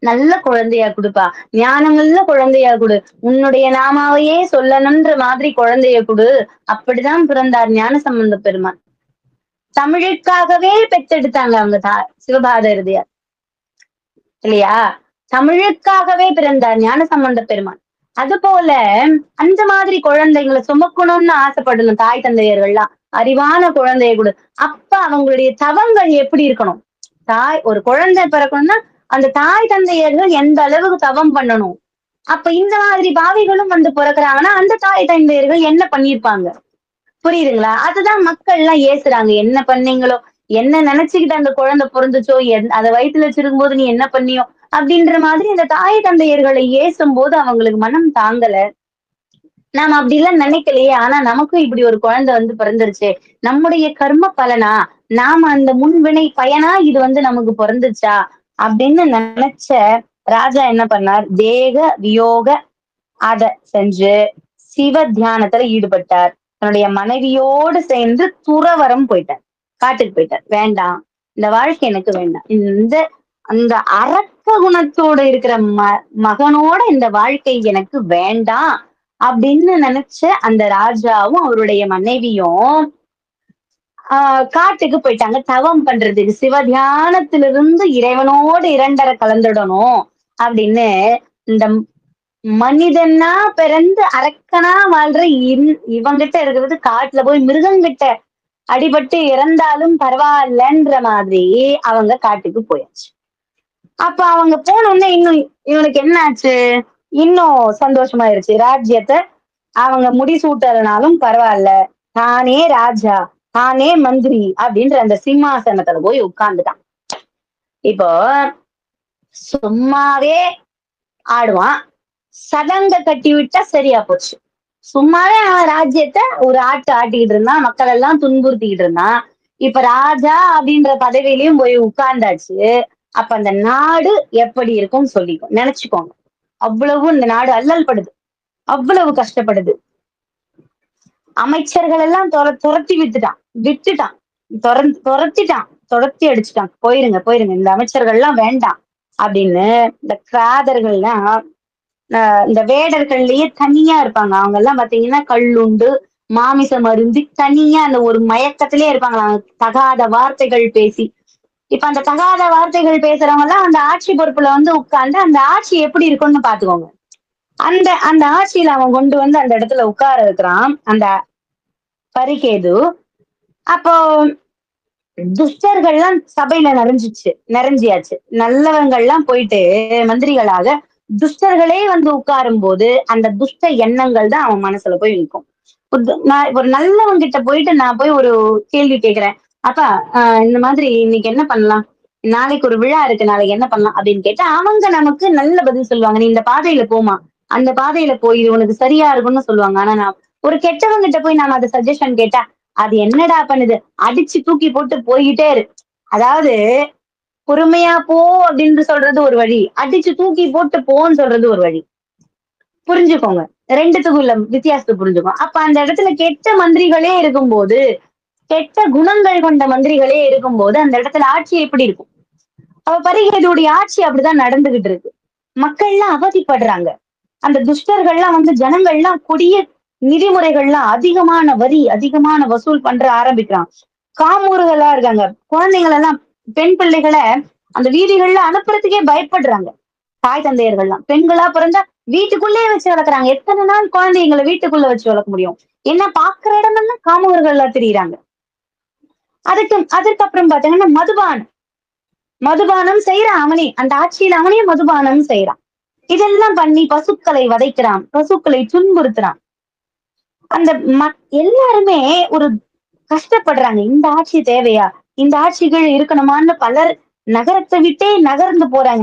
நல்ல குழந்தையா குடுப்பா. ஞானமுள்ள குழந்தையா குடு. உன்னுடைய நாமாவையே சொல்லணுன்ற மாதிரி குழந்தைய குடு. அப்படிதான் பிறந்தார் ஞானசம்பந்த பெருமான். தமிழுக்காகவே பெத்தெடுத்தாங்க அவங்க சிவபாரதியார். இல்லையா? தமிழுக்காகவே பிறந்தார் ஞானசம்பந்த பெருமான். அதுபோல அந்த மாதிரி குழந்தைங்களை சுமக்கணும்னு ஆசைப்படணும் தாய் தந்தையர்கள்லாம். அறிவான குழந்தைய குடு. அப்ப அவங்களுடைய தவங்கள் எப்படி இருக்கணும்? ஒரு குழந்தை பிறக்கணும்னா அந்த தாய் தந்தையர்கள் எந்த அளவுக்கு தவம் பண்ணணும். அப்ப இந்த மாதிரி பாவிகளும் வந்து பிறக்குறாங்கன்னா அந்த தாய் தந்தையர்கள் என்ன பண்ணிருப்பாங்க? புரியுதுங்களா? அதுதான் மக்கள் எல்லாம் ஏசுறாங்க. என்ன பண்ணீங்களோ, என்ன நினைச்சுக்கிட்டு அந்த குழந்தை பொறந்துச்சோ, அத வயித்துல வச்சிருக்கும் போது நீ என்ன பண்ணியோ, அப்படின்ற மாதிரி அந்த தாய் தந்தையர்களை ஏசும் போது அவங்களுக்கு மனம் தாங்கல. நாம அப்படி எல்லாம் நினைக்கலையே. ஆனா நமக்கும் இப்படி ஒரு குழந்தை வந்து பிறந்துருச்சே. நம்முடைய கர்ம பலனா? நாம அந்த முன்வினை பயனா இது வந்து நமக்கு பிறந்துச்சா? அப்படின்னு நினைச்ச ராஜா என்ன பண்ணார்? தேக வியோக அத செஞ்சு சிவ தியானத்துல ஈடுபட்டார். தன்னுடைய மனைவியோடு சேர்ந்து துறவறம் போயிட்டார். காட்டுக்கு போயிட்டார். வேண்டாம். இந்த வாழ்க்கை எனக்கு வேண்டாம். அந்த அரக்க குணத்தோட இருக்கிற மகனோட இந்த வாழ்க்கை எனக்கு வேண்டாம் அப்படின்னு நினைச்ச அந்த ராஜாவும் அவருடைய மனைவியும் காட்டுக்கு போயிட்டாங்க தவம் பண்றதுக்கு. சிவ தியானத்திலிருந்து இறைவனோடு இரண்டரை கலந்துடணும் அப்படின்னு இந்த மனிதனா பிறந்து அரக்கனா வாழ்ற இவங்கிட்ட இருக்கிறது காட்டுல போய் மிருகங்கிட்ட அடிபட்டு இறந்தாலும் பரவாயில்லன்ற மாதிரி அவங்க காட்டுக்கு போயாச்சு. அப்ப அவங்க போனோடனே இன்னும் இவனுக்கு என்ன ஆச்சு? இன்னும் சந்தோஷமாயிருச்சு. ராஜ்யத்தை அவங்க முடிசூட்டறனாலும் பரவாயில்ல, தானே ராஜா தானே மந்திரி அப்படின்ற அந்த சிம்மாசனத்துல போய் உட்கார்ந்துட்டான். இப்போ சும்மாவே ஆடுவான், சதங்க கட்டி விட்டா சரியா போச்சு. சும்மாவே அவன் ராஜ்யத்தை ஒரு ஆட்டிக்கிட்டு இருந்தான், மக்கள் எல்லாம் துன்புறுத்திக்கிட்டு இருந்தான். இப்ப ராஜா அப்படின்ற பதவியிலயும் போய் உட்கார்ந்தாச்சு. அப்ப அந்த நாடு எப்படி இருக்கும்னு சொல்லிக்கும் நினைச்சுக்கோங்க. அவ்வளவு இந்த நாடு அல்லல் படுது, அவ்வளவு கஷ்டப்படுது. அமைச்சர்கள் எல்லாம் துரத்தி விட்டுட்டான், துரத்தி அடிச்சுட்டான். போயிருங்க போயிருங்க, இந்த அமைச்சர்கள் எல்லாம் வேண்டாம் அப்படின்னு இந்த கிராதர்கள்லாம் இந்த வேடர்கள்லயே தனியா இருப்பாங்க. அவங்க எல்லாம் பாத்தீங்கன்னா கல்லுண்டு மாமிசம் அருந்தி தனியா அந்த ஒரு மயக்கத்திலே இருப்பாங்களா, தகாத வார்த்தைகள் பேசி. இப்ப அந்த தகாத வார்த்தைகள் பேசுறவங்க எல்லாம் அந்த ஆட்சி பொறுப்புல வந்து உட்கார்ந்து அந்த ஆட்சி எப்படி இருக்கும்னு பாத்துக்கோங்க. அந்த ஆட்சியில அவன் கொண்டு வந்து அந்த இடத்துல உட்கார வைக்கிறான் அந்த பரிகேது. அப்போ துஷ்டர்கள்லாம் சபையில நிறைஞ்சியாச்சு. நல்லவங்கள்லாம் போயிட்டு மந்திரிகளாக துஷ்டர்களே வந்து உட்காரும் போது அந்த துஷ்ட எண்ணங்கள் தான் அவன் மனசுல போய் நிற்கும். நான் ஒரு நல்லவங்கிட்ட போயிட்டு நான் போய் ஒரு கேள்வி கேட்கிறேன். அப்பா இந்த மாதிரி இன்னைக்கு என்ன பண்ணலாம், நாளைக்கு ஒரு விழா இருக்கு, நாளைக்கு என்ன பண்ணலாம் அப்படின்னு கேட்டா அவங்க நமக்கு நல்ல பதில் சொல்லுவாங்க. நீ இந்த பாதையில போமா, அந்த பாதையில போய் இது உனக்கு சரியா இருக்கும்னு சொல்லுவாங்க. ஆனா நான் ஒரு கெட்டவங்கிட்ட போய் நாம அதை சஜஷன் கேட்டா அது என்னடா பண்ணுது, அடிச்சு தூக்கி போட்டு போய்கிட்டே இரு. அதாவது பொறுமையா போ அப்படின்னு சொல்றது ஒரு வழி, அடிச்சு தூக்கி போட்டு போன்னு சொல்றது ஒரு வழி. புரிஞ்சுக்கோங்க, ரெண்டுத்துக்குள்ள வித்தியாசத்தை புரிஞ்சுக்கோங்க. அப்ப அந்த இடத்துல கெட்ட மந்திரிகளே இருக்கும்போது, கெட்ட குணங்கள் கொண்ட மந்திரிகளே இருக்கும்போது அந்த இடத்துல ஆட்சி எப்படி இருக்கும்? அவ பரிகேதுடைய ஆட்சி அப்படிதான் நடந்துகிட்டு இருக்கு. மக்கள்லாம் அவதிப்படுறாங்க. அந்த துஷ்டர்கள்லாம் வந்து ஜனங்கள்லாம் கொடிய விதிமுறைகள்லாம் அதிகமான வரி அதிகமான வசூல் பண்ற ஆரம்பிக்கிறான். காமூர்களா இருக்காங்க. குழந்தைகள் எல்லாம் பெண் பிள்ளைகளை அந்த வீதிகள்ல அனுப்புறதுக்கே பயப்படுறாங்க. தாய் தந்தையர்கள்லாம் பெண்களா பிறந்தா வீட்டுக்குள்ளேயே வச்சு வளர்க்குறாங்க. எத்தனை நாள் குழந்தைங்களை வீட்டுக்குள்ள வச்சு வளர்க்க முடியும்? என்ன பாக்குற இடமெல்லாம் காமூர்கள்லாம் தெரியுறாங்க. அதுக்கப்புறம் பாத்தீங்கன்னா மதுபானம் செய்யறான் அவனே. அந்த ஆட்சியில அவனே மதுபானம் செய்யறான். இதெல்லாம் பண்ணி பசுக்களை வதைக்கிறான், பசுக்களை துன்புறுத்துறான். அந்த எல்லாருமே ஒரு கஷ்டப்படுறாங்க. இந்த ஆட்சி தேவையா, இந்த ஆட்சிகள் இருக்கணுமான்னு பலர் நகரத்தை விட்டே நகர்ந்து போறாங்க.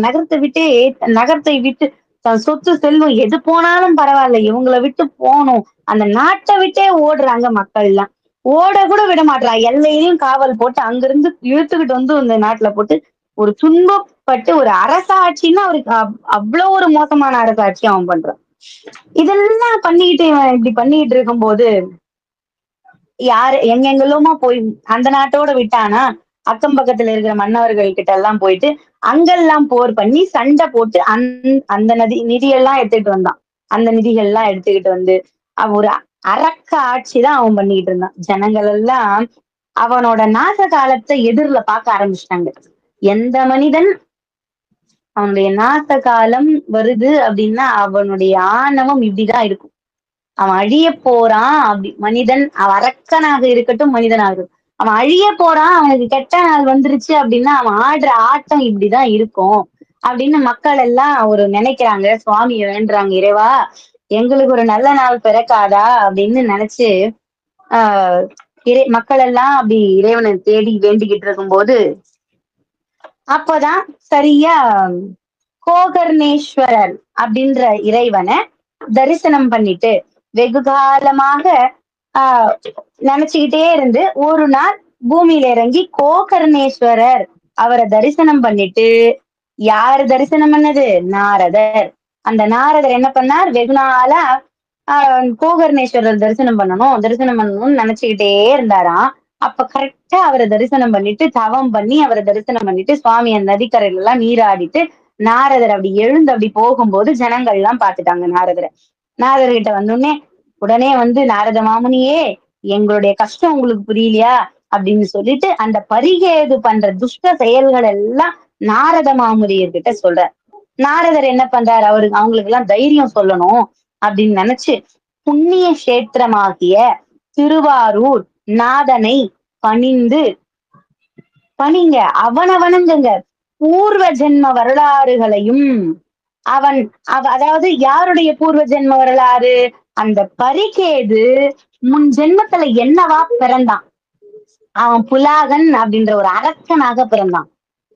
நகரத்தை விட்டு தன் சொத்து செல்வம் எது போனாலும் பரவாயில்ல, இவங்கள விட்டு போகணும். அந்த நாட்டை விட்டே ஓடுறாங்க மக்கள் எல்லாம். ஓட கூட விட மாட்றான். எல்லையிலயும் காவல் போட்டு அங்கிருந்து இழுத்துக்கிட்டு வந்து இந்த நாட்டுல போட்டு ஒரு துன்பப்பட்டு ஒரு அரசாட்சின்னா அவருக்கு அவ்வளவு ஒரு மோசமான அரசாட்சி அவன் பண்றான். இதெல்லாம் பண்ணிக்கிட்டு இவன் இப்படி பண்ணிட்டு இருக்கும்போது யாரு எங்கெங்களுமா போய் அந்த நாட்டோட விட்டானா, அக்கம் பக்கத்துல இருக்கிற மன்னவர்கள் கிட்ட எல்லாம் போயிட்டு அங்கெல்லாம் போர் பண்ணி சண்டை போட்டு அந்த நிதியெல்லாம் எடுத்துக்கிட்டு வந்தான். அந்த நிதிகள் எல்லாம் எடுத்துக்கிட்டு வந்து ஒரு அரக்க ஆட்சிதான் அவன் பண்ணிட்டு இருந்தான். ஜனங்கள் எல்லாம் அவனோட நாச காலத்தை எதிர்ல பார்க்க ஆரம்பிச்சிட்டாங்க. எந்த மனிதன் அவனுடைய நாச காலம் வருது அப்படின்னா அவனுடைய ஆணவம் இப்படிதான் இருக்கும். அவன் அழிய போறான் அப்படி மனிதன் அரக்கனாக இருக்கட்டும் மனிதனாக இருக்கட்டும் அவன் அழிய போறான், அவனுக்கு கெட்ட நாள் வந்துருச்சு அப்படின்னா அவன் ஆடுற ஆட்டம் இப்படிதான் இருக்கும் அப்படின்னு மக்கள் எல்லாம் ஒரு நினைக்கிறாங்க. சுவாமியை வேண்டுறாங்க, இறைவா எங்களுக்கு ஒரு நல்ல நாள் பிறக்காதா அப்படின்னு நினைச்சு ஆஹ் மக்கள் எல்லாம் அப்படி இறைவனை தேடி வேண்டிக்கிட்டு இருக்கும்போது அப்பதான் சரியா கோகர்ணேஸ்வரர் அப்படின்ற இறைவனை தரிசனம் பண்ணிட்டு வெகு காலமாக நினைச்சுக்கிட்டே இருந்து ஒரு நாள் பூமியில இறங்கி கோகர்ணேஸ்வரர் அவரை தரிசனம் பண்ணிட்டு, யாரு தரிசனம் பண்ணது? நாரதர். அந்த நாரதர் என்ன பண்ணார்? வெகு நாளா கோகர்ணேஸ்வரர் தரிசனம் பண்ணணும்னு நினைச்சுக்கிட்டே இருந்தாராம். அப்ப கரெக்டா அவரை தரிசனம் பண்ணிட்டு தவம் பண்ணி அவரை தரிசனம் பண்ணிட்டு சுவாமி அந்த நதிக்கரையில எல்லாம் நீராடிட்டு நாரதர் அப்படி எழுந்து அப்படி போகும்போது ஜனங்கள் எல்லாம் பாத்துட்டாங்க நாரதரை. நாரதர்கிட்ட வந்தோடனே உடனே வந்து நாரத மாமுனியே எங்களுடைய கஷ்டம் உங்களுக்கு புரியலையா அப்படின்னு சொல்லிட்டு அந்த பரிகேது பண்ற துஷ்ட செயல்கள் எல்லாம் நாரத மாமுனியர்கிட்ட சொல்றார். நாரதர் என்ன பண்றாரு? அவங்களுக்கு எல்லாம் தைரியம் சொல்லணும் அப்படின்னு நினைச்சு புண்ணிய கஷேத்திரமாகிய திருவாரூர் நாதனை பணிங்க அவனை வணங்குங்க. பூர்வ ஜென்ம வரலாறுகளையும் அதாவது யாருடைய பூர்வ ஜென்ம வரலாறு? அந்த பரிகேது முன் ஜென்மத்துல என்னவா பிறந்தான்? அவன் புலாகன் அப்படின்ற ஒரு அரக்கனாக பிறந்தான்.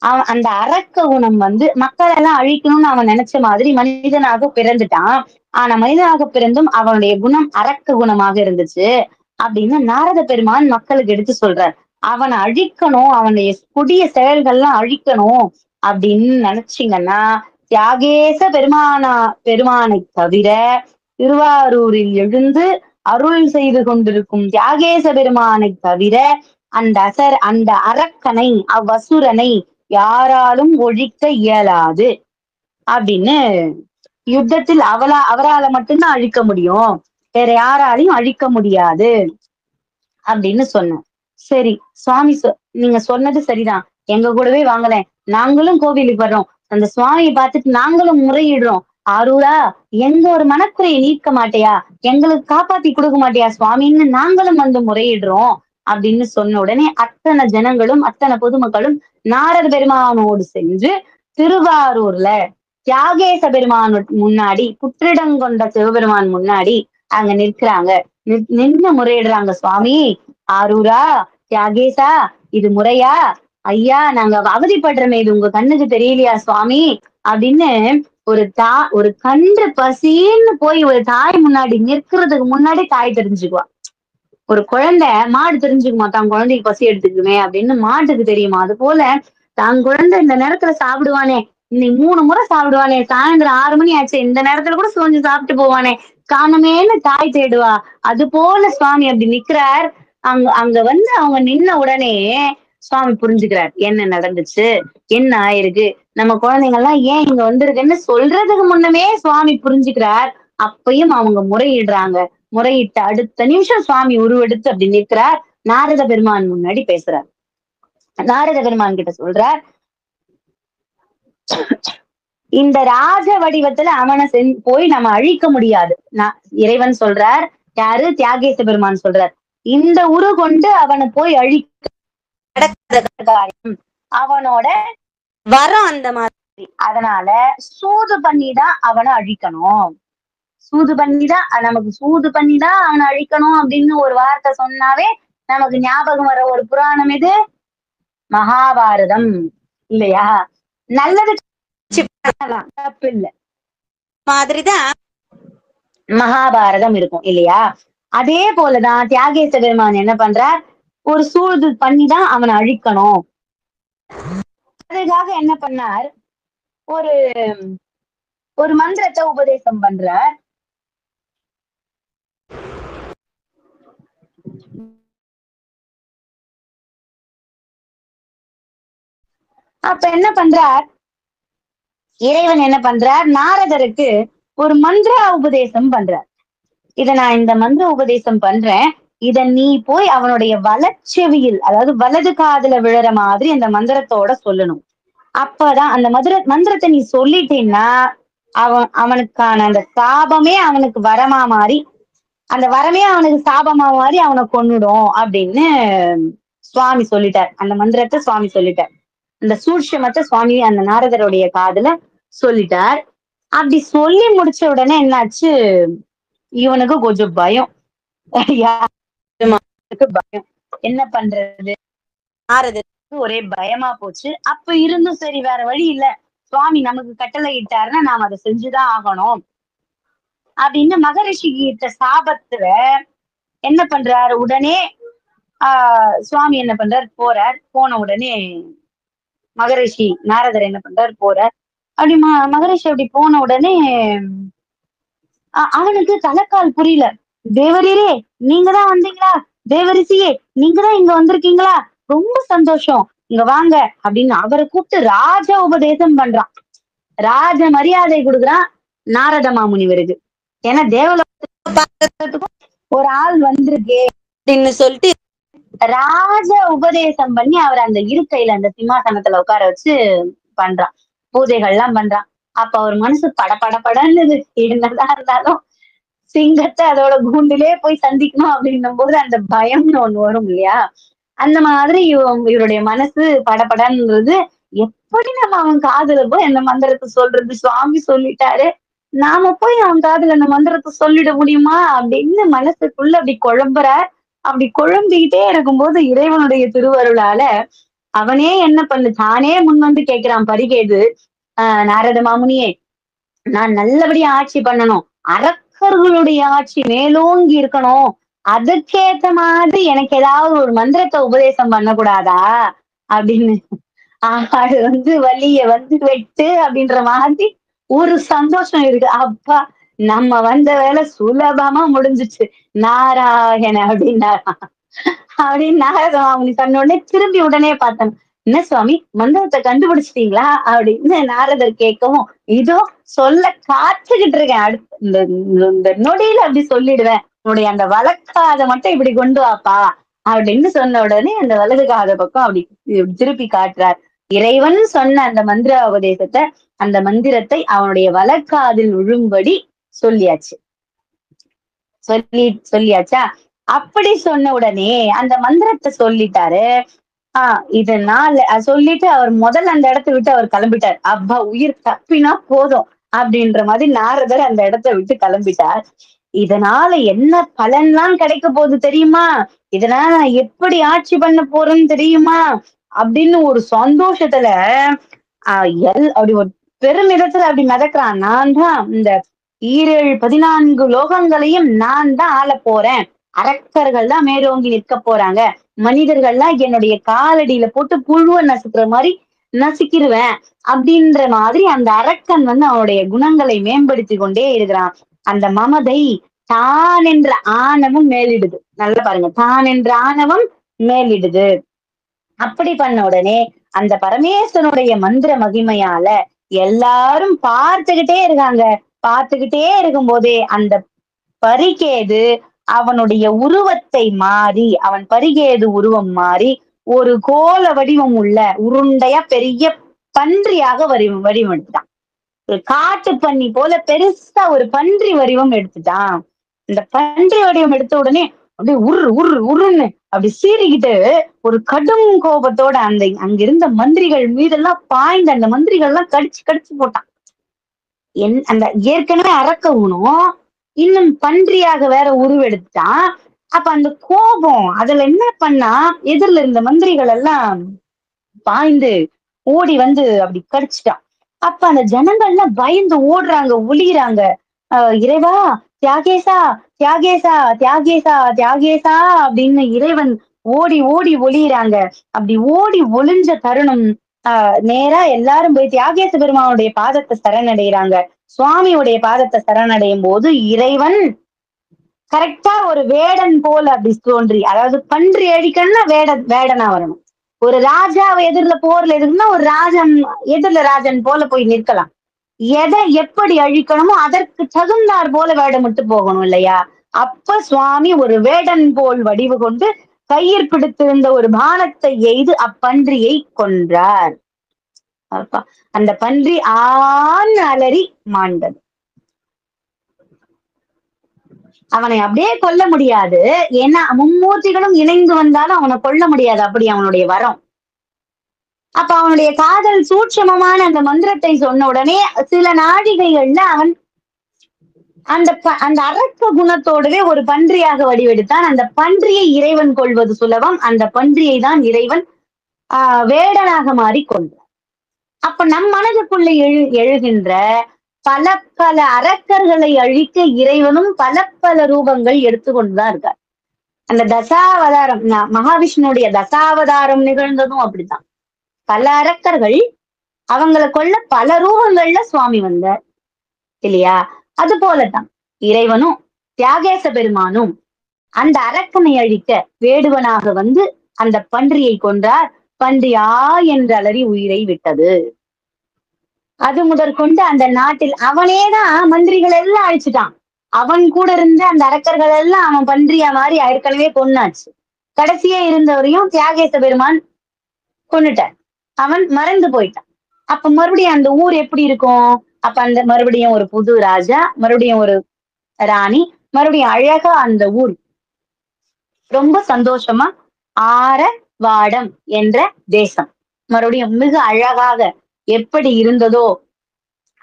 அவன் அந்த அரக்க குணம் வந்து மக்கள் எல்லாம் அழிக்கணும்னு அவன் நினைச்ச மாதிரி மனிதனாக பிறந்துட்டான். ஆனா மனிதனாக பிறந்தும் அவனுடைய குணம் அரக்க குணமாக இருந்துச்சு அப்படின்னு நாரத பெருமான் மக்களுக்கு எடுத்து சொல்றார். அவனை அழிக்கணும், அவனுடைய கொடிய செயல்கள்லாம் அழிக்கணும் அப்படின்னு நினைச்சீங்கன்னா தியாகேச பெருமானை தவிர திருவாரூரில் எழுந்து அருள் செய்து கொண்டிருக்கும் தியாகேச பெருமானை தவிர அந்த அரக்கனை அவ்வசுரனை யாராலும் ஒழிக்க இயலாது அப்படின்னு யுத்தத்தில் அவரால மட்டும்தான் அழிக்க முடியும், வேற யாராலையும் அழிக்க முடியாது அப்படின்னு சொன்ன. சரி சுவாமி நீங்க சொன்னது சரிதான், எங்க கூடவே வாங்கலேன், நாங்களும் கோவிலுக்கு வர்றோம், அந்த சுவாமியை பார்த்துட்டு நாங்களும் முறையிடுறோம். ஆரூரா எங்க ஒரு மனக்குறையை நீக்க மாட்டியா, எங்களுக்கு காப்பாத்தி கொடுக்க மாட்டியா சுவாமின்னு நாங்களும் வந்து முறையிடுறோம் அப்படின்னு சொன்ன உடனே அத்தனை ஜனங்களும் அத்தனை பொதுமக்களும் நாரத பெருமானோடு சென்று திருவாரூர்ல தியாகேச பெருமான் முன்னாடி புற்றிடங்கொண்ட சிவபெருமான் முன்னாடி அங்க நிற்கிறாங்க. நின்று முறையிடுறாங்க, சுவாமி ஆரூரா தியாகேசா இது முறையா? ஐயா நாங்க அவதிப்படுறோமே, இது உங்க கண்ணுக்கு தெரியலையா சுவாமி அப்படின்னு ஒரு கன்று பசின்னு போய் ஒரு தாய் முன்னாடி நிற்கிறதுக்கு முன்னாடி தாய் தெரிஞ்சுக்குவா. ஒரு குழந்தை மாடு தெரிஞ்சுக்குமா தான் குழந்தைக்கு பசி எடுத்துக்குமே அப்படின்னு மாட்டுக்கு தெரியுமா? அது போல தான் குழந்தை இந்த நேரத்துல சாப்பிடுவானே, இன்னைக்கு 3 முறை சாப்பிடுவானே, சாயந்தரம் 6 மணி ஆச்சு இந்த நேரத்துல கூட கொஞ்சம் சாப்பிட்டு போவானே, காணுமேன்னு தாய் தேடுவா. அது போல சுவாமி அப்படி நிக்கிறார். அங்க வந்து அவங்க நின்ன உடனே சுவாமி புரிஞ்சுக்கிறார் என்ன நடந்துச்சு, என்ன ஆயிருக்கு, நம்ம குழந்தைங்க எல்லாம் ஏன் இங்க வந்திருக்குன்னு சொல்றதுக்கு முன்னமே சுவாமி புரிஞ்சுக்கிறார். அப்பயும் அவங்க முறையிடுறாங்க. முறையிட்ட அடுத்த நிமிஷம் சுவாமி உருவெடுத்து அப்படி நிற்கிறார். நாரத பெருமான் முன்னாடி பேசுறார். நாரத பெருமான் கிட்ட சொல்றார், இந்த ராஜ வடிவத்துல அவனை போய் நம்ம அழிக்க முடியாது. இறைவன் சொல்றார், யாரு? தியாகேச பெருமான் சொல்றார், இந்த உரு கொண்டு அவனை போய் அழிக்க காரியம், அவனோட வரம் அந்த மாதிரி. அதனால சூது பண்ணிதான் அவனை அழிக்கணும், சூது பண்ணிதான் அவனை அழிக்கணும் அப்படின்னு ஒரு வார்த்தை சொன்னாவே நமக்கு ஞாபகம் வர ஒரு புராணம் எது? மகாபாரதம் இல்லையா? நல்லது தப்பு இல்லை. மாதிரிதான் மகாபாரதம் இருக்கும் இல்லையா? அதே போலதான் தியாகேச பெருமான் என்ன பண்றார், ஒரு சூழ்தல் பண்ணிதான் அவனை அழிக்கணும். அதுக்காக என்ன பண்ணார், ஒரு ஒரு மந்திரத்தை உபதேசம் பண்றார். அப்ப என்ன பண்றார், இறைவன் என்ன பண்றார், நாரதருக்கு ஒரு மந்திர உபதேசம் பண்றார். இத நான் இந்த மந்திர உபதேசம் பண்றேன், இத நீ போய் அவனுடைய வலச்செவியில், அதாவது வலது காதுல விழற மாதிரி அந்த மந்திரத்தோட சொல்லணும். அப்பதான் அந்த மந்திரத்தை நீ சொல்லிட்டீன்னா அவனுக்கான அந்த சாபமே அவனுக்கு வரமா மாறி, அந்த வரமே அவனுக்கு சாபமா மாறி அவனை கொன்னுடும் அப்படின்னு சுவாமி சொல்லிட்டார். அந்த மந்திரத்தை சுவாமி சொல்லிட்டார். அந்த சூட்சுமத்தை சுவாமி அந்த நாரதருடைய காதுல சொல்லிட்டார். அப்படி சொல்லி முடிச்ச உடனே என்னாச்சு, இவனுக்கு கொஞ்சம் பயம். பயம் என்ன பண்றது, நாரதருக்கு ஒரே பயமா போச்சு. அப்ப இருந்தும் சரி வேற வழி இல்ல, சுவாமி நமக்கு கட்டளை இட்டாருன்னா நாம் அதை செஞ்சுதான் ஆகணும் அப்படின்னு மகரிஷி கிட்ட சாபத்துல என்ன பண்றாரு, உடனே சுவாமி என்ன பண்றாரு, போறார். போன உடனே மகரிஷி நாரதர் என்ன பண்றாரு, போறார். அப்படி மகரிஷி அப்படி போன உடனே அவனுக்கு தலைக்கால் புரியல. தேவரீரே நீங்க தான் வந்தீங்களா, தேவரிசியே நீங்க தான் இங்க வந்திருக்கீங்களா, ரொம்ப சந்தோஷம், இங்க வாங்க அப்படின்னு அவரை கூப்பிட்டு ராஜ உபதேசம் பண்றான். ராஜ மரியாதை கொடுக்குறான் நாரத மாமுனிவருக்கு. ஏன்னா தேவலோகத்துக்கும் ஒரு ஆள் வந்திருக்கே அப்படின்னு சொல்லிட்டு ராஜ உபதேசம் பண்ணி அவர் அந்த இருக்கையில அந்த சிம்மாசனத்துல உட்கார வச்சு பண்றான், பூஜைகள் எல்லாம் பண்றான். அப்ப அவர் மனசு படபடன்னு, என்னதான் இருந்தாலும் சிங்கத்தை அதோட கூண்டிலே போய் சந்திக்கணும் அப்படின்னும் போது அந்த பயம்னு ஒண்ணு வரும் இல்லையா? அந்த மாதிரி இவருடைய மனசு படபடன்றது. எப்படி நம்ம அவன் காதுல போய் அந்த மந்திரத்தை சொல்றது, சுவாமி சொல்லிட்டாரு, நாம போய் அவன் காதுல அந்த மந்திரத்தை சொல்லிட முடியுமா அப்படின்னு மனசுக்குள்ள அப்படி குழம்புறார். அப்படி குழம்பிக்கிட்டே இருக்கும்போது இறைவனுடைய திருவருளால அவனே என்ன பண்ணு, தானே முன் வந்து கேட்கிறான் பரிகேது, நாரத மாமுனியே நான் நல்லபடியா ஆட்சி பண்ணணும், அரக்கர்களுடைய ஆட்சி மேலோங்கி இருக்கணும், அதுக்கேத்த மாதிரி எனக்கு ஏதாவது ஒரு மந்திரத்தை உபதேசம் பண்ணக்கூடாதா அப்படின்னு. அது வலிய வெட்டு அப்படின்ற மாதிரி ஒரு சந்தோஷம் இருக்கு. அப்பா நம்ம வந்த வேலை சுலபமா முடிஞ்சிச்சு, நாராயண அப்படின்னாரா. அப்படின்னு நாரத மாமுனி சொன்ன உடனே திரும்பி உடனே பார்த்தேன், என்ன சுவாமி மந்திரத்தை கண்டுபிடிச்சிட்டீங்களா அப்படின்னு நாரதர் கேட்கவும், இதோ சொல்ல காத்துக்கிட்டு இருக்கேன், அடுத்து இந்த நொடியில அப்படி சொல்லிடுவேன், உன்னுடைய அந்த வழக்காத மட்டும் இப்படி கொண்டு வாப்பா அப்படின்னு சொன்ன உடனே அந்த வலது காத பக்கம் அப்படி திருப்பி காட்டுறார். இறைவன் சொன்ன அந்த மந்திர உபதேசத்தை, அந்த மந்திரத்தை அவனுடைய வழக்காதில் விழும்படி சொல்லியாச்சு. சொல்லியாச்சா? அப்படி சொன்ன உடனே அந்த மந்திரத்தை சொல்லிட்டாரு. இதனால சொல்லிட்டு அவர் முதல்ல அந்த இடத்தை விட்டு அவர் கிளம்பிட்டார். அப்பா உயிர் தப்பினா போதும் அப்படின்ற மாதிரி நாரதர் அந்த இடத்தை விட்டு கிளம்பிட்டார். இதனால என்ன பலன்லாம் கிடைக்க போகுது தெரியுமா, இதனால நான் எப்படி ஆட்சி பண்ண போறேன்னு தெரியுமா அப்படின்னு ஒரு சந்தோஷத்துல அப்படி ஒரு பெருமிதத்துல அப்படி மிதக்கிறான். நான் தான் இந்த 14 லோகங்களையும் நான் தான் ஆள போறேன், அரக்கர்கள் தான் மேலோங்கி நிற்க போறாங்க, மனிதர்கள்லாம் என்னுடைய காலடியில போட்டு புழுவ நசுக்கிற மாதிரி நசுக்கிடுவேன் அப்படின்ற மாதிரி அந்த அரக்கன் அவனுடைய குணங்களை மேம்படுத்தி கொண்டே இருக்கிறான். அந்த மமதை தான் என்ற ஆணவம் மேலிடுது. நல்லா பாருங்க, தான் என்ற ஆணவம் மேலிடுது. அப்படி பண்ண உடனே அந்த பரமேஸ்வரனுடைய மந்திர மகிமையால எல்லாரும் பார்த்துக்கிட்டே இருக்காங்க. பார்த்துக்கிட்டே இருக்கும் போதே அந்த பரிகேது அவனுடைய உருவத்தை மாறி, அவன் பரிகேது உருவம் மாறி ஒரு கோல வடிவம் உள்ள உருண்டையா பெரிய பன்றியாக வடிவம் எடுத்துட்டான். ஒரு காட்டு பன்றி போல பெருசா ஒரு பன்றி வடிவம் எடுத்துட்டான். இந்த பன்றி வடிவம் எடுத்த உடனே அப்படியே உருன்னு அப்படி சீறிக்கிட்டு ஒரு கடும் கோபத்தோட அங்கிருந்த மந்திரிகள் மீதெல்லாம் பாய்ந்து அந்த மந்திரிகள் எல்லாம் கடிச்சு போட்டான். அந்த ஏற்கனவே அரக்க குணம் இன்னும் பன்றியாக வேற உருவெடுத்தான். அப்ப அந்த கோபம் அதுல என்ன பண்ணா, எதிரில இருந்த மந்திரிகள் எல்லாம் பாய்ந்து ஓடி அப்படி கடிச்சிட்டான். அப்ப அந்த ஜனங்கள்லாம் பயந்து ஓடுறாங்க, ஒளியிறாங்க. இறைவா, தியாகேசா, தியாகேசா, தியாகேசா, தியாகேசா அப்படின்னு இறைவன் ஓடி ஓடி ஒளியிறாங்க. அப்படி ஓடி ஒளிஞ்ச தருணம், நேரா எல்லாரும் போய் தியாகேச பெருமானுடைய பாதத்தை சரணடைறாங்க. சுவாமியுடைய பாதத்தை சரணடையும் போது இறைவன் கரெக்டா ஒரு வேடன் போல அப்படி தோன்றி, அதாவது பன்றி அழிக்கணும்னா வேடனா வரணும். ஒரு ராஜாவை எதிர்ல போர்ல எதுக்குன்னா ஒரு ராஜன் எதிர்ல ராஜன் போல போய் நிற்கலாம். எதை எப்படி அழிக்கணுமோ அதற்கு தகுந்தாற் போல வேடமிட்டு போகணும் இல்லையா? அப்ப சுவாமி ஒரு வேடன் போல் வடிவு கொண்டு கையில் பிடித்திருந்த ஒரு பானத்தை எய்து அப்பன்றியை கொன்றார். அப்பா, அந்த பன்றி ஆன்னு அலறி மாண்டது. அவனை அப்படியே கொல்ல முடியாது. ஏன்னா மும்மூர்த்திகளும் இணைந்து வந்தாலும் அவனை கொல்ல முடியாது. அப்படி அவனுடைய வரம். அப்ப அவனுடைய காதல் சூட்சமமான அந்த மந்திரத்தை சொன்ன உடனே சில நாழிகைகள்ல அவன் அந்த அரக்க குணத்தோடவே ஒரு பன்றியாக வடிவெடுத்தான். அந்த பன்றியை இறைவன் கொள்வது சுலபம். அந்த பன்றியை தான் இறைவன் வேடனாக மாறி கொண்டார். அப்ப நம் மனதுக்குள்ள எழுகின்ற பல பல அரக்கர்களை அழிக்க இறைவனும் பல பல ரூபங்கள் எடுத்துக்கொண்டுதான் இருக்கார். அந்த தசாவதாரம், மகாவிஷ்ணுடைய தசாவதாரம் நிகழ்ந்ததும் அப்படித்தான். பல அரக்கர்கள், அவங்களை கொல்ல பல ரூபங்கள்ல சுவாமி வந்தார் இல்லையா? அது போலதான் இறைவனும் தியாகேச பெருமானும் அந்த அரக்கனை அழிக்க வேடுவனாக வந்து அந்த பன்றியை கொன்றார். பன்றி என்று அலறி உயிரை விட்டது. அது முதற்கொண்டு அந்த நாட்டில் அவனேதான் மந்திரிகள் எல்லாம் அழிச்சுட்டான். அவன் கூட இருந்த அந்த அரக்கர்கள் எல்லாம் அவன் பன்றியா மாறி ஏற்கனவே கொன்னாச்சு. கடைசியே இருந்தவரையும் தியாகேச பெருமான் கொன்னுட்டான். அவன் மறந்து போயிட்டான். அப்ப மறுபடியும் அந்த ஊர் எப்படி இருக்கும்? அப்ப அந்த மறுபடியும் ஒரு புது ராஜா, மறுபடியும் ஒரு ராணி, மறுபடியும் அழகா அந்த ஊர் ரொம்ப சந்தோஷமா ஆரவாடம் என்ற தேசம் மறுபடியும் மிக அழகாக எப்படி இருந்ததோ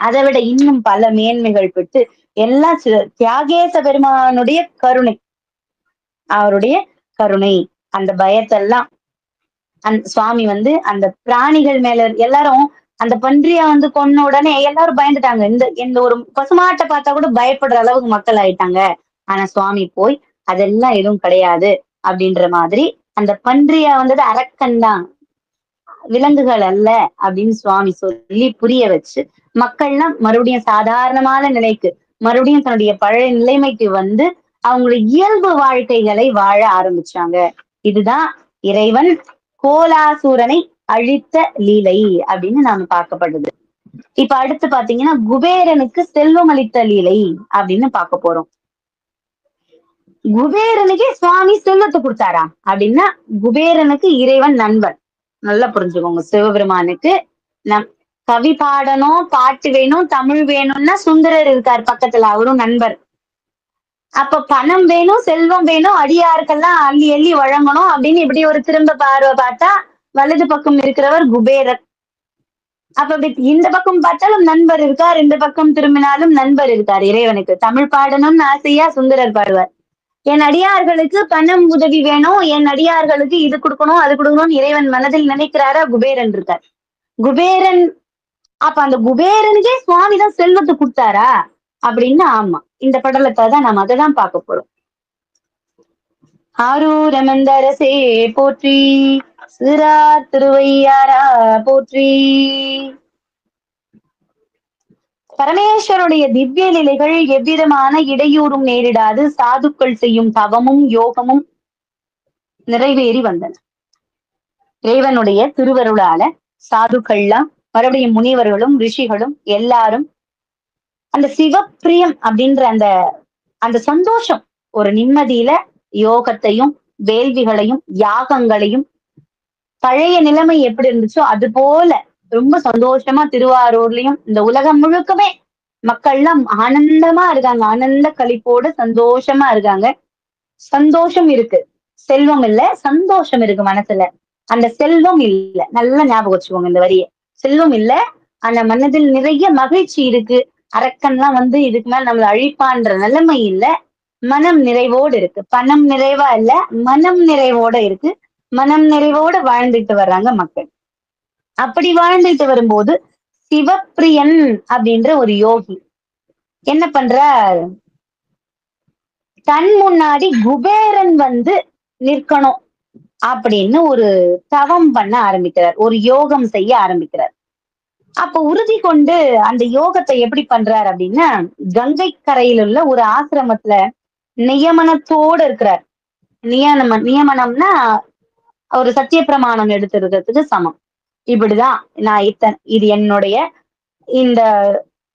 அதை விட இன்னும் பல மேன்மைகள் பெற்று எல்லாம் தியாகேச பெருமானுடைய கருணை, அவருடைய கருணை, அந்த பயத்தெல்லாம் சுவாமி வந்து அந்த பிராணிகள் மேல எல்லாரும் அந்த பன்றிய வந்து கொன்ன உடனே எல்லாரும் பயந்துட்டாங்க. இந்த ஒரு பசுமாட்டை பார்த்தா கூட பயப்படுற அளவுக்கு மக்கள் ஆயிட்டாங்க. ஆனா சுவாமி போய் அதெல்லாம் எதுவும் கிடையாது அப்படின்ற மாதிரி அந்த பன்றிய வந்தது அரக்கன் தான், விலங்குகள் அல்ல அப்படின்னு சுவாமி சொல்லி புரிய வச்சு மக்கள்லாம் மறுபடியும் சாதாரணமான நிலைக்கு, மறுபடியும் தன்னுடைய பழைய நிலைமைக்கு வந்து அவங்களுடைய இயல்பு வாழ்க்கைகளை வாழ ஆரம்பிச்சாங்க. இதுதான் இறைவன் கோலாசூரனை அழித்த லீலை அப்படின்னு நாம பார்க்கப்படுது. இப்ப அடுத்து பாத்தீங்கன்னா குபேரனுக்கு செல்வம் அளித்த லீலை அப்படின்னு பார்க்க போறோம். குபேரனுக்கே சுவாமி செல்வத்தை கொடுத்தாரா அப்படின்னா, குபேரனுக்கு இறைவன் நண்பன். நல்லா புரிஞ்சுக்கோங்க. சிவபெருமானுக்கு கவி பாடணும், பாட்டு வேணும், தமிழ் வேணும்னா சுந்தரர் இருக்கார் பக்கத்துல, அவரும் நண்பர். அப்ப பணம் வேணும், செல்வம் வேணும், அடியாருக்கெல்லாம் அள்ளி அள்ளி வழங்கணும் அப்படின்னு இப்படி ஒரு திரும்ப பார்வை பார்த்தா வலது பக்கம் இருக்கிறவர் குபேரர். அப்ப இந்த பக்கம் பார்த்தாலும் நண்பர் இருக்கார், இந்த பக்கம் திரும்பினாலும் நண்பர் இருக்கார் இறைவனுக்கு. தமிழ் பாடணும்னு ஆசையா சுந்தரர் பாடுவார். என் அடியார்களுக்கு பணம் உதவி வேணும், என் அடியார்களுக்கு இது கொடுக்கணும் அது கொடுக்கணும்னு இறைவன் மனதில் நினைக்கிறாரா? குபேரன் இருக்கார். குபேரன், அப்ப அந்த குபேரனுக்கே சுவாமிதான் செல்வத்தை கொடுத்தாரா அப்படின்னா ஆமா. இந்த படலத்தை தான் நம்ம அதை தான் பார்க்க போறோம். ஆரூரமந்தரசே போற்றி, சிறார் திருவையாரா போற்றி. பரமேஸ்வருடைய திவ்ய நிலைகள் எவ்விதமான இடையூறும் நேரிடாது சாதுக்கள் செய்யும் தவமும் யோகமும் நிறைவேறி வந்தன. இறைவனுடைய திருவருளால சாதுக்கள்லாம் மறுபடியும் முனிவர்களும் ரிஷிகளும் எல்லாரும் அந்த சிவப்பிரியம் அப்படின்ற அந்த சந்தோஷம், ஒரு நிம்மதியில யோகத்தையும் வேள்விகளையும் யாகங்களையும் பழைய நிலைமை எப்படி இருந்துச்சோ அது போல ரொம்ப சந்தோஷமா திருவாரூர்லயும் இந்த உலகம் முழுக்கவே மக்கள்லாம் ஆனந்தமா இருக்காங்க. ஆனந்த களிப்போடு சந்தோஷமா இருக்காங்க. சந்தோஷம் இருக்கு, செல்வம் இல்ல, சந்தோஷம் இருக்கு மனசுல. அந்த செல்வம் இல்ல, நல்லா ஞாபகம் வச்சுக்கோங்க இந்த வரிய. செல்வம் இல்ல, அந்த மனதில் நிறைய மகிழ்ச்சி இருக்கு. அரக்கன்லாம் வந்து இதுக்கு மேல நம்மள அழிப்பான்ற நிலைமை இல்ல, மனம் நிறைவோடு இருக்கு. பணம் நிறைவா இல்ல, மனம் நிறைவோட இருக்கு. மனம் நிறைவோட வாழ்ந்துட்டு வர்றாங்க மக்கள். அப்படி வாழ்ந்துட்டு வரும்போது சிவப்பிரியன் அப்படின்ற ஒரு யோகி என்ன பண்றார், தன் முன்னாடி குபேரன் வந்து நிற்கணும் அப்படின்னு ஒரு தவம் பண்ண ஆரம்பிக்கிறார், ஒரு யோகம் செய்ய ஆரம்பிக்கிறார். அப்ப உறுதி கொண்டு அந்த யோகத்தை எப்படி பண்றார் அப்படின்னா, கங்கை கரையில் உள்ள ஒரு ஆசிரமத்துல நியமனத்தோடு இருக்கிறார். நியமனம்னா ஒரு சத்திய பிரமாணம் எடுத்துக்கிறதுக்கு சமம். இப்படிதான் நான் இது என்னுடைய இந்த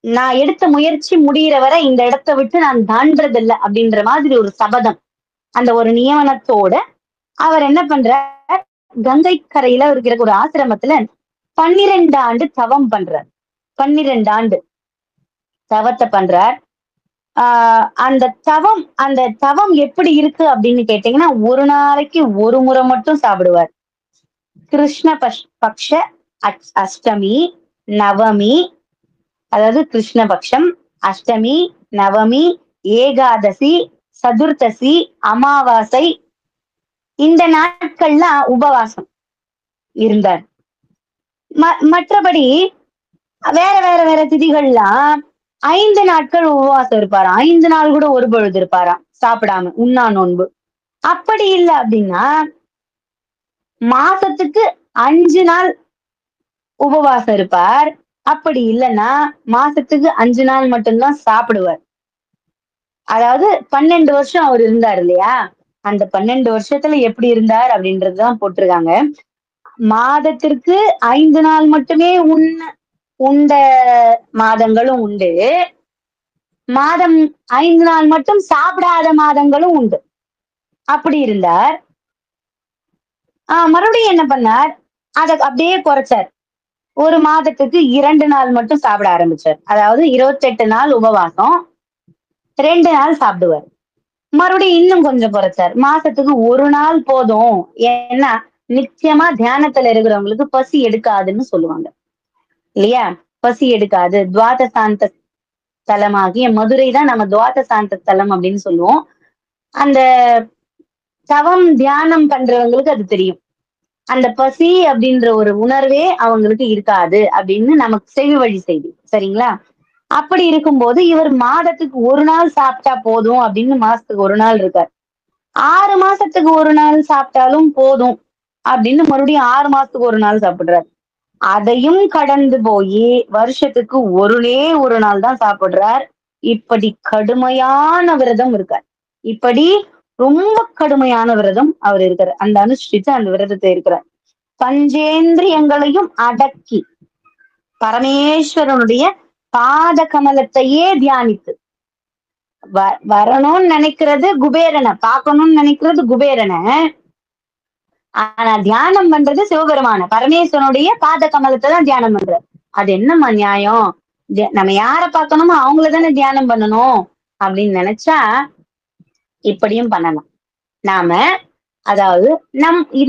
நான் எடுத்த முயற்சி முடியிற வரை இந்த இடத்தை விட்டு நான் தாண்டதில்லை அப்படின்ற மாதிரி ஒரு சபதம், அந்த ஒரு நியமனத்தோட அவர் என்ன பண்றார், கங்கை கரையில இருக்கிற ஒரு ஆசிரமத்துல 12 ஆண்டு தவம் பண்றார். 12 ஆண்டு தவத்தை பண்றார். அந்த தவம் எப்படி இருக்கு அப்படின்னு கேட்டீங்கன்னா, ஒரு நாளைக்கு ஒரு முறை மட்டும் சாப்பிடுவார். கிருஷ்ண பக்ஷ அஷ்டமி, நவமி, அதாவது கிருஷ்ணபக்ஷம், அஷ்டமி, நவமி, ஏகாதசி, சதுர்த்தசி, அமாவாசை, இந்த நாட்கள்லாம் உபவாசம் இருந்தார். மற்றபடி வேற வேற வேற திதிகள்லாம் 5 நாட்கள் உபவாசம் இருப்பாராம். 5 நாள் கூட ஒரு பொழுது இருப்பாராம் சாப்பிடாம, உண்ணா நோன்பு. அப்படி இல்லை அப்படின்னா மாசத்துக்கு 5 நாள் உபவாசம் இருப்பார். அப்படி இல்லைன்னா மாசத்துக்கு 5 நாள் மட்டும்தான் சாப்பிடுவார். அதாவது 12 வருஷம் அவர் இருந்தார் இல்லையா, அந்த 12 வருஷத்துல எப்படி இருந்தார் அப்படின்றதுதான் போட்டிருக்காங்க. மாதத்திற்கு 5 நாள் மட்டுமே உண்ட மாதங்களும் உண்டு, மாதம் 5 நாள் மட்டும் சாப்பிடாத மாதங்களும் உண்டு. அப்படி இருந்தார். மறுபடியும் என்ன பண்ணார், அதை அப்படியே குறைச்சார். ஒரு மாதத்துக்கு 2 நாள் மட்டும் சாப்பிட ஆரம்பிச்சார். அதாவது 28 நாள் உபவாசம், 2 நாள் சாப்பிடுவார். மறுபடியும் இன்னும் கொஞ்சம் குறைச்சார். மாசத்துக்கு 1 நாள் போதும். ஏன்னா நிச்சயமா தியானத்துல இருக்கிறவங்களுக்கு பசி எடுக்காதுன்னு சொல்லுவாங்க இல்லையா, பசி எடுக்காது. துவாதசாந்த தலமாகிய மதுரை தான் நம்ம துவாதசாந்த தலம் அப்படின்னு சொல்லுவோம். அந்த தவம் தியானம் பண்றவங்களுக்கு அது தெரியும். அந்த பசி அப்படின்ற ஒரு உணர்வே அவங்களுக்கு இருக்காது அப்படின்னு நமக்கு செவி வழி செய்தி, சரிங்களா? அப்படி இருக்கும்போது இவர் மாதத்துக்கு 1 நாள் சாப்பிட்டா போதும் அப்படின்னு மாசத்துக்கு 1 நாள் இருக்கார். 6 மாசத்துக்கு 1 நாள் சாப்பிட்டாலும் போதும் அப்படின்னு மறுபடியும் 6 மாசத்துக்கு 1 நாள் சாப்பிடுறார். அதையும் கடந்து போய் வருஷத்துக்கு ஒரு நாள் தான் சாப்பிடுறார். இப்படி கடுமையான விரதம் இருக்கார். இப்படி ரொம்ப கடுமையான விரதம் அவர் இருக்கிறார். அந்த அனுஷ்டிச்சு அந்த விரதத்தை இருக்கிறார். பஞ்சேந்திரியங்களையும் அடக்கி பரமேஸ்வரனுடைய பாத கமலத்தையே தியானித்து வரணும்னு நினைக்கிறது குபேரனை, பார்க்கணும்னு நினைக்கிறது குபேரனை, ஆனா தியானம் பண்றது சிவபெருமான பரமேஸ்வரனுடைய பாத கமலத்தை தான் தியானம் பண்ற. அது என்னம்மா நியாயம், நம்ம யார பார்க்கணுமோ அவங்களதானே தியானம் பண்ணணும் அப்படின்னு நினைச்சா இப்படியும் பண்ணலாம். நாம அதாவது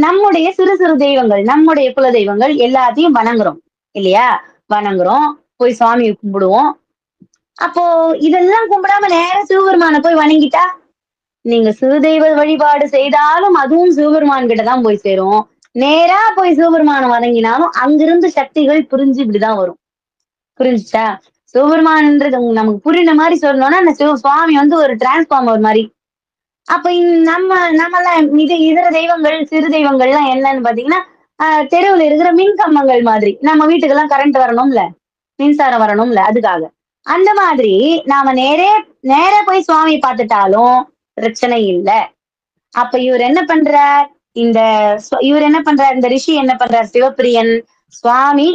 நம்முடைய சிறு சிறு தெய்வங்கள், நம்முடைய குல தெய்வங்கள் எல்லாத்தையும் வணங்குறோம் இல்லையா, வணங்குறோம், போய் சுவாமியை கும்பிடுவோம். அப்போ இதெல்லாம் கும்பிடாம நேர சிவபெருமான போய் வணங்கிட்டா, நீங்க சிறு தெய்வ வழிபாடு செய்தாலும் அதுவும் சிவபெருமான் கிட்டதான் போய் சேரும். நேரா போய் சிவபெருமான வணங்கினாலும் அங்கிருந்து சக்திகள் புரிஞ்சு இப்படிதான் வரும். புரிஞ்சுச்சா? சிவபெருமான்ன்றது நமக்கு புரியுற மாதிரி சொல்லணும்னா அந்த சுவாமி வந்து ஒரு டிரான்ஸ்பார்மர் மாதிரி. அப்ப நம்மெல்லாம் இதர தெய்வங்கள் சிறு தெய்வங்கள்லாம் என்னன்னு பாத்தீங்கன்னா தெருவுல இருக்கிற மின்கம்பங்கள் மாதிரி. நம்ம வீட்டுக்கெல்லாம் கரண்ட் வரணும்ல, மின்சாரம் வரணும்ல, அதுக்காக. அந்த மாதிரி நாம நேர போய் சுவாமி பார்த்துட்டாலும் பிரச்சனை இல்லை. அப்ப இவர் என்ன பண்றார், இந்த ரிஷி என்ன பண்றார், சிவப்பிரியன் சுவாமி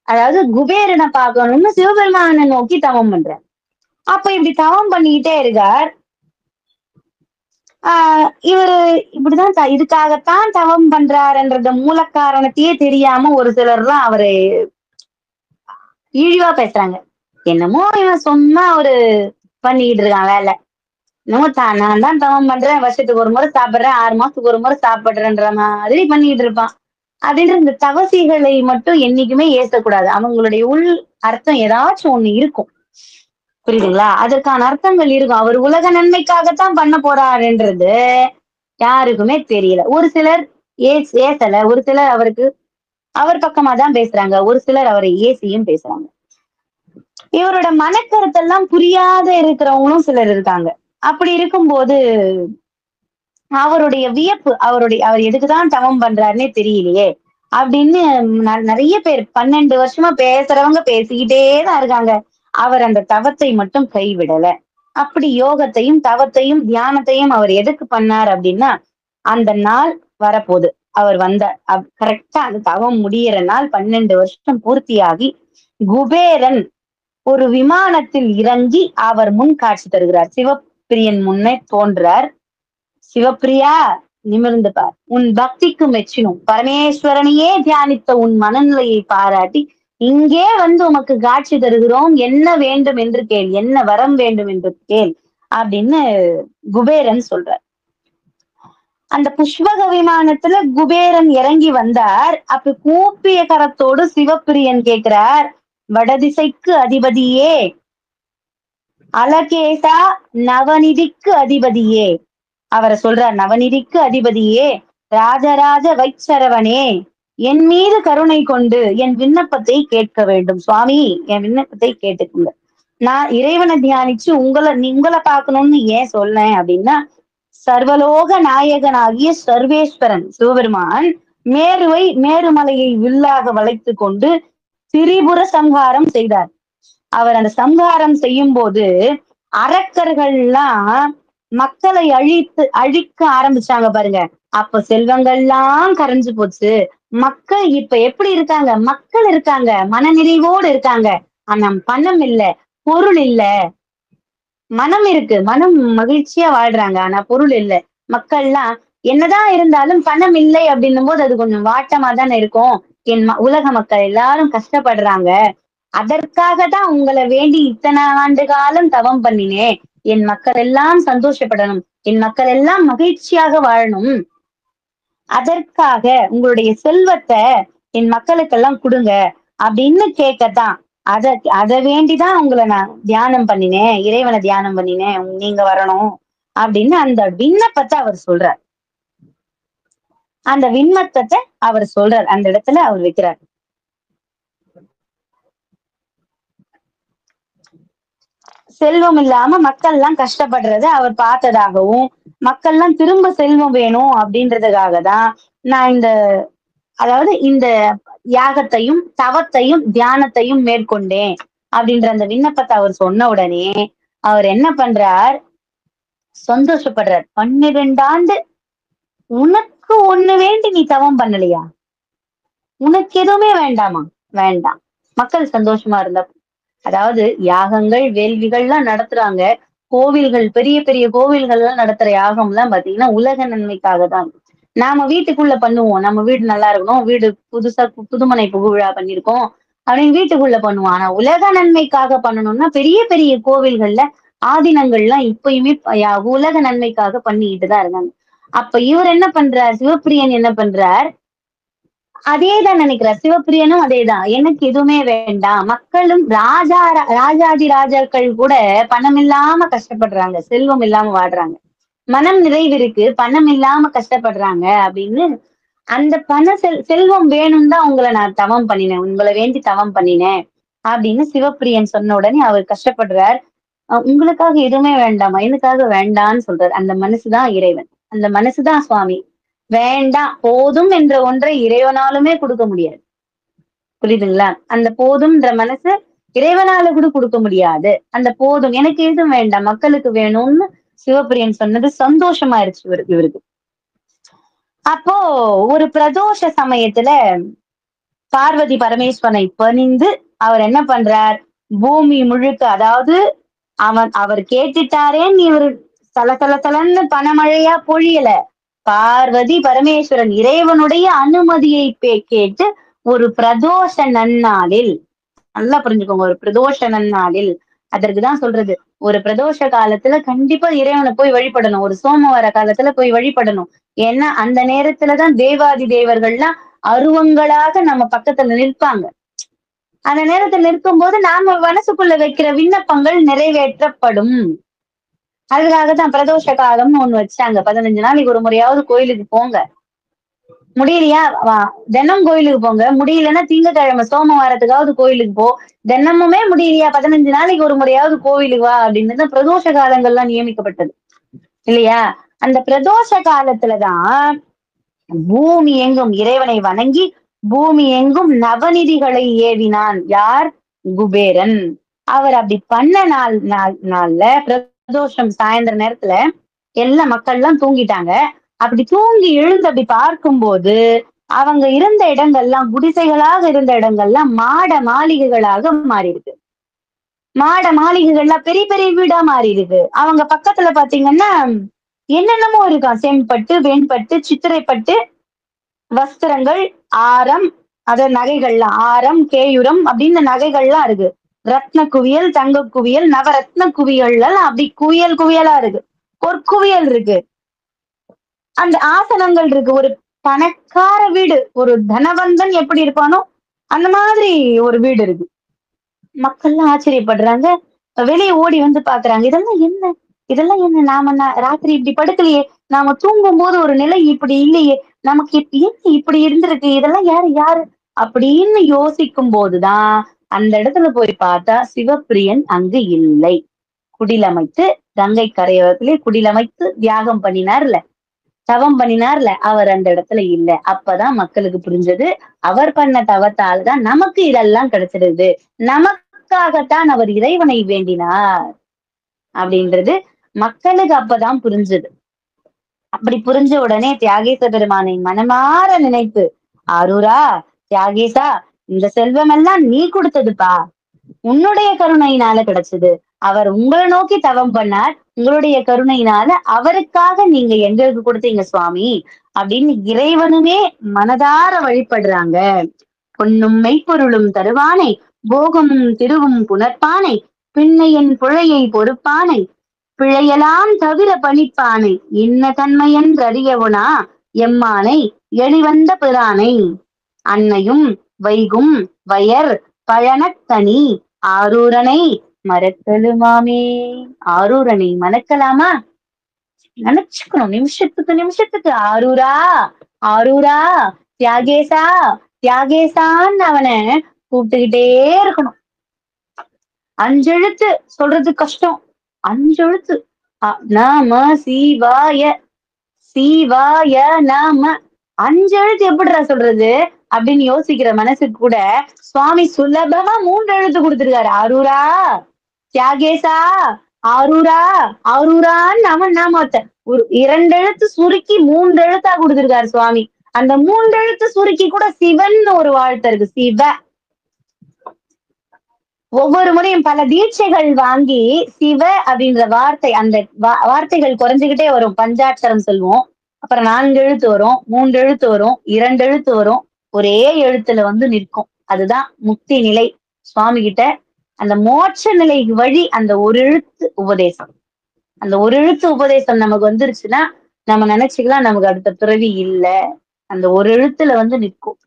அதாவது குபேரனை பார்க்கணும்னு சிவபெருமானை நோக்கி தவம் பண்றார். அப்ப இப்படி தவம் பண்ணிக்கிட்டே இருக்கார். இவரு இப்படிதான் இதுக்காகத்தான் தவம் பண்றாருன்றத மூல காரணத்தையே தெரியாம ஒரு சிலர்லாம் அவரை இழிவா பேசுறாங்க. என்னமோ இவன் சும்மா ஒரு பண்ணிக்கிட்டு இருக்கான் வேலை, என்னமோ நான் தான் தவம் பண்றேன், வருஷத்துக்கு ஒரு முறை சாப்பிடுறேன், 6 மாசத்துக்கு ஒரு முறை சாப்பிடுறேன்ற மாதிரி பண்ணிக்கிட்டு இருப்பான் அப்படின்ற இந்த தவசிகளை மட்டும் என்னைக்குமே ஏசக்கூடாது. அவங்களுடைய உள் அர்த்தம் ஏதாச்சும் ஒண்ணு இருக்கும், புரியுதுங்களா? அதற்கான அர்த்தங்கள் இருக்கும். அவர் உலக நன்மைக்காகத்தான் பண்ண போறாருன்றது யாருக்குமே தெரியல. ஒரு சிலர் ஏசல, ஒரு சிலர் அவர் பக்கமா தான் பேசுறாங்க, ஒரு சிலர் அவரை ஏசியும் பேசுறாங்க. இவரோட மனக்கருத்தெல்லாம் புரியாத இருக்கிறவங்களும் சிலர் இருக்காங்க. அப்படி இருக்கும்போது அவருடைய வியப்பு, அவர் எதுக்குதான் தவம் பண்றாருன்னே தெரியலையே அப்படின்னு நிறைய பேர் 12 வருஷமா பேசுறவங்க பேசிக்கிட்டே தான் இருக்காங்க. அவர் அந்த தவத்தை மட்டும் கைவிடல. அப்படி யோகத்தையும் தவத்தையும் தியானத்தையும் அவர் எதுக்கு பண்ணார் அப்படின்னா, அந்த நாள் வரப்போகுது. அவர் வந்த கரெக்டா அந்த தவம் முடியிற நாள் 12 வருஷம் பூர்த்தியாகி குபேரன் ஒரு விமானத்தில் இறங்கி அவர் முன் காட்சி தருகிறார். சிவப்பிரியன் முன்னே தோன்றார். சிவப்பிரியா, நிமிர்ந்து பார். உன் பக்திக்கு மெச்சினும் பரமேஸ்வரனையே தியானித்த உன் மனநிலையை பாராட்டி இங்கே வந்து உமக்கு காட்சி தருகிறோம். என்ன வேண்டும் என்று கேள், என்ன வரம் வேண்டும் என்று கேள் அப்படின்னு குபேரன் சொல்றார். அந்த புஷ்பக விமானத்துல குபேரன் இறங்கி வந்தார். அப்ப கூப்பிய கரத்தோடு சிவப்பிரியன் கேட்கிறார், வடதிசைக்கு அதிபதியே, அலகேசா, நவநிதிக்கு அதிபதியே. அவரை சொல்றார், நவநிதிக்கு அதிபதியே, ராஜராஜ வைச்சரவனே, என் மீது கருணை கொண்டு என் விண்ணப்பத்தை கேட்க வேண்டும். சுவாமி, என் விண்ணப்பத்தை கேட்டுக்குங்க. நான் இறைவனை தியானிச்சு உங்களை பார்க்கணும்னு ஏன் சொல்லேன் அப்படின்னா, சர்வலோக நாயகனாகிய சர்வேஸ்வரன் சிவபெருமான் மேருமலையை வில்லாக வளைத்து கொண்டு திரிபுர சம்ஹாரம் செய்தார். அவர் அந்த சம்ஹாரம் செய்யும் போது அரக்கர்கள்லாம் மக்களை அழிக்க ஆரம்பிச்சாங்க பாருங்க. அப்ப செல்வங்கள்லாம் கரைஞ்சு போச்சு. மக்கள் இப்ப எப்படி இருக்காங்க? மக்கள் இருக்காங்க, மனநிறைவோடு இருக்காங்க. ஆனா பணம் இல்ல, பொருள் இல்ல. மனம் இருக்கு, மனம் மகிழ்ச்சியா வாழ்றாங்க, ஆனா பொருள் இல்ல. மக்கள்லாம் என்னதான் இருந்தாலும் பணம் இல்லை அப்படின்னும் போது அது கொஞ்சம் வாட்டமா தானே இருக்கும். உலக மக்கள் எல்லாரும் கஷ்டப்படுறாங்க. அதற்காக தான் உங்களை வேண்டி இத்தனை ஆண்டு காலம் தவம் பண்ணினேன். என் மக்கள் எல்லாம் சந்தோஷப்படணும், என் மக்கள் எல்லாம் மகிழ்ச்சியாக வாழணும். அதற்காக உங்களுடைய செல்வத்தை என் மக்களுக்கெல்லாம் கொடுங்க அப்படின்னு கேட்கத்தான். அதை வேண்டிதான் உங்களை நான் தியானம் பண்ணினேன், இறைவனை தியானம் பண்ணினேன், நீங்க வரணும் அப்படின்னு அந்த விண்ணப்பத்தை அவர் சொல்றார். அந்த விண்ணப்பத்தை அவர் சொல்றார், அந்த இடத்துல அவர் வைக்கிறார். செல்வம் இல்லாம மக்கள் எல்லாம் கஷ்டப்படுறத அவர் பார்த்ததாகவும், மக்கள் எல்லாம் திரும்ப செல்வம் வேணும் அப்படின்றதுக்காக தான் நான் இந்த யாகத்தையும் தவத்தையும் தியானத்தையும் மேற்கொண்டேன் அப்படின்ற அந்த விண்ணப்பத்தை அவர் சொன்ன உடனே அவர் என்ன பண்றார்? சந்தோஷப்படுறார். 12 ஆண்டு உனக்கு ஒண்ணு வேண்டி நீ தவம் பண்ணலையா? உனக்கு எதுவுமே வேண்டாமா? வேண்டாம். மக்கள் சந்தோஷமா இருந்தா, அதாவது யாகங்கள் வேள்விகள்லாம் நடத்துறாங்க. கோவில்கள், பெரிய பெரிய கோவில்கள் எல்லாம் நடத்துற யாகம் எல்லாம் பாத்தீங்கன்னா உலக நன்மைக்காக தான். நாம வீட்டுக்குள்ள பண்ணுவோம், நம்ம வீடு நல்லா இருக்கணும், வீடு புதுசா புதுமனை புகுவிழா பண்ணிருக்கோம் அப்படின்னு வீட்டுக்குள்ள பண்ணுவோம். ஆனா உலக நன்மைக்காக பண்ணணும்னா பெரிய பெரிய கோவில்கள்ல ஆதீனங்கள்லாம் இப்பயுமே உலக நன்மைக்காக பண்ணிக்கிட்டுதான் இருக்காங்க. அப்ப இவர் என்ன பண்றார்? சிவப்பிரியன் என்ன பண்றார்? அதேதான் நினைக்கிறார். சிவப்பிரியனும் அதேதான். எனக்கு எதுவுமே வேண்டாம். மக்களும் ராஜாதி ராஜாக்கள் கூட பணம் இல்லாம கஷ்டப்படுறாங்க, செல்வம் இல்லாம வாடுறாங்க. மனம் நிறைவு இருக்கு, பணம் இல்லாம கஷ்டப்படுறாங்க அப்படின்னு அந்த செல்வம் வேணும் தான் உங்களை நான் தவம் பண்ணினேன், உங்களை வேண்டி தவம் பண்ணினேன் அப்படின்னு சிவப்பிரியன் சொன்ன உடனே அவர் கஷ்டப்படுறார். உங்களுக்காக எதுவுமே வேண்டாமா? எனக்காக வேண்டான்னு சொல்றாரு. அந்த மனசுதான் இறைவன், அந்த மனசுதான் சுவாமி. வேண்டாம், போதும் என்ற ஒன்றை இறைவனாலுமே கொடுக்க முடியாது. புரியுதுங்களா? அந்த போதும்ன்ற மனசு இறைவனால கூட கொடுக்க முடியாது. அந்த போதும், எனக்கு எதுவும் வேண்டாம், மக்களுக்கு வேணும்னு சிவப்பிரியன் சொன்னது சந்தோஷமாயிருச்சு இவருக்கு. அப்போ ஒரு பிரதோஷ சமயத்துல பார்வதி பரமேஸ்வரனை பணிந்து அவர் என்ன பண்றார்? பூமி முழுக்க, அதாவது அவர் கேட்டுட்டாரேன்னு இவர் தலன்னு பணமழையா பொழியல. பார்வதி பரமேஸ்வரன் இறைவனுடைய அனுமதியை கேட்டு ஒரு பிரதோஷ நன்னாளில், நல்லா புரிஞ்சுக்கோங்க, ஒரு பிரதோஷ நன்னாளில், அதற்குதான் சொல்றது ஒரு பிரதோஷ காலத்துல கண்டிப்பா இறைவனை போய் வழிபடணும். ஒரு சோமவார காலத்துல போய் வழிபடணும். ஏன்னா அந்த நேரத்துலதான் தேவாதி தேவர்கள்லாம் அருவங்களாக நம்ம பக்கத்துல நிற்பாங்க. அந்த நேரத்துல நிற்கும் போது நாம மனசுக்குள்ள வைக்கிற விண்ணப்பங்கள் நிறைவேற்றப்படும். அதுக்காகத்தான் பிரதோஷ காலம்னு ஒண்ணு வச்சாங்க. 15 நாளைக்கு ஒரு முறையாவது கோயிலுக்கு போங்க. முடியலையா தினம் கோயிலுக்கு போங்க, முடியலன்னா திங்கட்கிழமை சோமவாரத்துக்காவது கோயிலுக்கு போ, தினமுமே முடியலையா 15 நாளைக்கு ஒரு முறையாவது கோவிலுக்கு வா அப்படின்னு பிரதோஷ காலங்கள்லாம் நியமிக்கப்பட்டது இல்லையா? அந்த பிரதோஷ காலத்துலதான் பூமி எங்கும் இறைவனை வணங்கி பூமி எங்கும் நவநிதிகளை ஏவினான். யார்? குபேரன். அவர் அப்படி பண்ண நாள்ல பிரதோஷம் சாயந்தர நேரத்துல எல்லா மக்கள்லாம் தூங்கிட்டாங்க. அப்படி தூங்கி எழுந்து அப்படி பார்க்கும்போது அவங்க இருந்த இடங்கள்லாம் குடிசைகளாக இருந்த இடங்கள்லாம் மாட மாளிகைகளாக மாறி இருக்கு. மாட மாளிகைகள்லாம் பெரிய பெரிய வீடா மாறி இருக்கு. அவங்க பக்கத்துல பாத்தீங்கன்னா என்னென்னமோ இருக்காம். செம்பட்டு, வெண்பட்டு, சித்திரைப்பட்டு வஸ்திரங்கள், ஆரம், அத நகைகள்லாம் ஆரம், கேயுரம் அப்படின்னு நகைகள்லாம் இருக்கு. ரத்ன குவியல், தங்க குவியல், நவரத்ன குவியல் அப்படி குவியல் குவியலா இருக்கு. பொற்குவியல் இருக்கு. அந்த ஆசனங்கள் இருக்கு. ஒரு பணக்கார வீடு, ஒரு தனவந்தன் எப்படி இருப்பானோ அந்த மாதிரி ஒரு வீடு இருக்கு. மக்கள்லாம் ஆச்சரியப்படுறாங்க. வெளியே ஓடி வந்து பாக்குறாங்க. இதெல்லாம் என்ன? இதெல்லாம் என்ன? நாம ராத்திரி இப்படி படுக்கலையே, நாம தூங்கும் போது ஒரு நிலை இப்படி இல்லையே, நமக்கு என்ன இப்படி இருந்திருக்கு, இதெல்லாம் யாரு யாரு அப்படின்னு யோசிக்கும் போதுதான் அந்த இடத்துல போய் பார்த்தா சிவப்பிரியன் அங்கு இல்லை. குடிலமைத்து கங்கை கரையோரத்திலே குடிலமைத்து தியாகம் பண்ணினார்ல, தவம் பண்ணினார்ல, அவர் அந்த இடத்துல இல்ல. அப்பதான் மக்களுக்கு புரிஞ்சது, அவர் பண்ண தவத்தால்தான் நமக்கு இதெல்லாம் கிடைச்சிடுது, நமக்காகத்தான் அவர் இறைவனை வேண்டினார் அப்படின்றது மக்களுக்கு அப்பதான் புரிஞ்சது. அப்படி புரிஞ்ச உடனே தியாகேச பெருமானை மனமாற நினைத்து, ஆரூரா, தியாகேசா, இந்த செல்வம் எல்லாம் நீ கொடுத்ததுப்பா, உன்னுடைய கருணையினால கிடைச்சது. அவர் உங்களை நோக்கி தவம் பண்ணார், உங்களுடைய கருணையினால அவருக்காக நீங்க எங்களுக்கு கொடுத்தீங்க சுவாமி அப்படின்னு இறைவனுமே மனதார வழிபடுறாங்க. பொன்னும் மெய்ப்பொருளும் தருவானை, போகமும் திருவும் புணர்ப்பானை, பின்னையன் புழையை பொறுப்பானை, பிழையலாம் தவிர பணிப்பானை, இன்ன தன்மையன்றறியவுனா எம்மானை எளிவந்த பிரானை, அன்னையும் வைகும் வயர் பழனக்கனி ஆரூரனை மறக்கலுமாமே. ஆரூரனை மணக்கலாமா? நினைச்சுக்கணும் நிமிஷத்துக்கு நிமிஷத்துக்கு. ஆரூரா, ஆரூரா, தியாகேசா, தியாகேசான்னு அவனை கூப்பிட்டுக்கிட்டே இருக்கணும். 5 எழுத்து சொல்றது கஷ்டம். 5 எழுத்து. நம சிவாய, சிவாய நம. 5 எழுத்து எப்படிடா சொல்றது அப்படின்னு யோசிக்கிற மனசுக்கு கூட சுவாமி சுலபமா 3 எழுத்து கொடுத்திருக்காரு. ஆரூரா, தியாகேசா, ஆரூரா, ஆரூரான்னு அவன் நாமத்தை ஒரு 2 எழுத்து சுருக்கி 3 எழுத்தா கொடுத்திருக்காரு சுவாமி. அந்த 3 எழுத்து சுருக்கி கூட சிவன் ஒரு வாழ்த்து இருக்கு. சிவ. ஒவ்வொரு முறையும் பல தீட்சைகள் வாங்கி சிவ அப்படின்ற வார்த்தை, அந்த வார்த்தைகள் குறைஞ்சுக்கிட்டே வரும். பஞ்சாட்சரம் சொல்லுவோம், அப்புறம் 4 எழுத்து வரும், 3 எழுத்து வரும், 2 எழுத்து வரும், ஒரே எழுத்துல வந்து நிற்கும். அதுதான் முக்தி நிலை. சுவாமி கிட்ட அந்த மோட்ச நிலைக்கு வழி அந்த ஒரு எழுத்து உபதேசம். அந்த ஒரு எழுத்து உபதேசம் நமக்கு வந்துருச்சுன்னா நம்ம நினைச்சுக்கலாம் நமக்கு அடுத்த பிறவி இல்ல. அந்த ஒரு எழுத்துல வந்து நிற்கும்.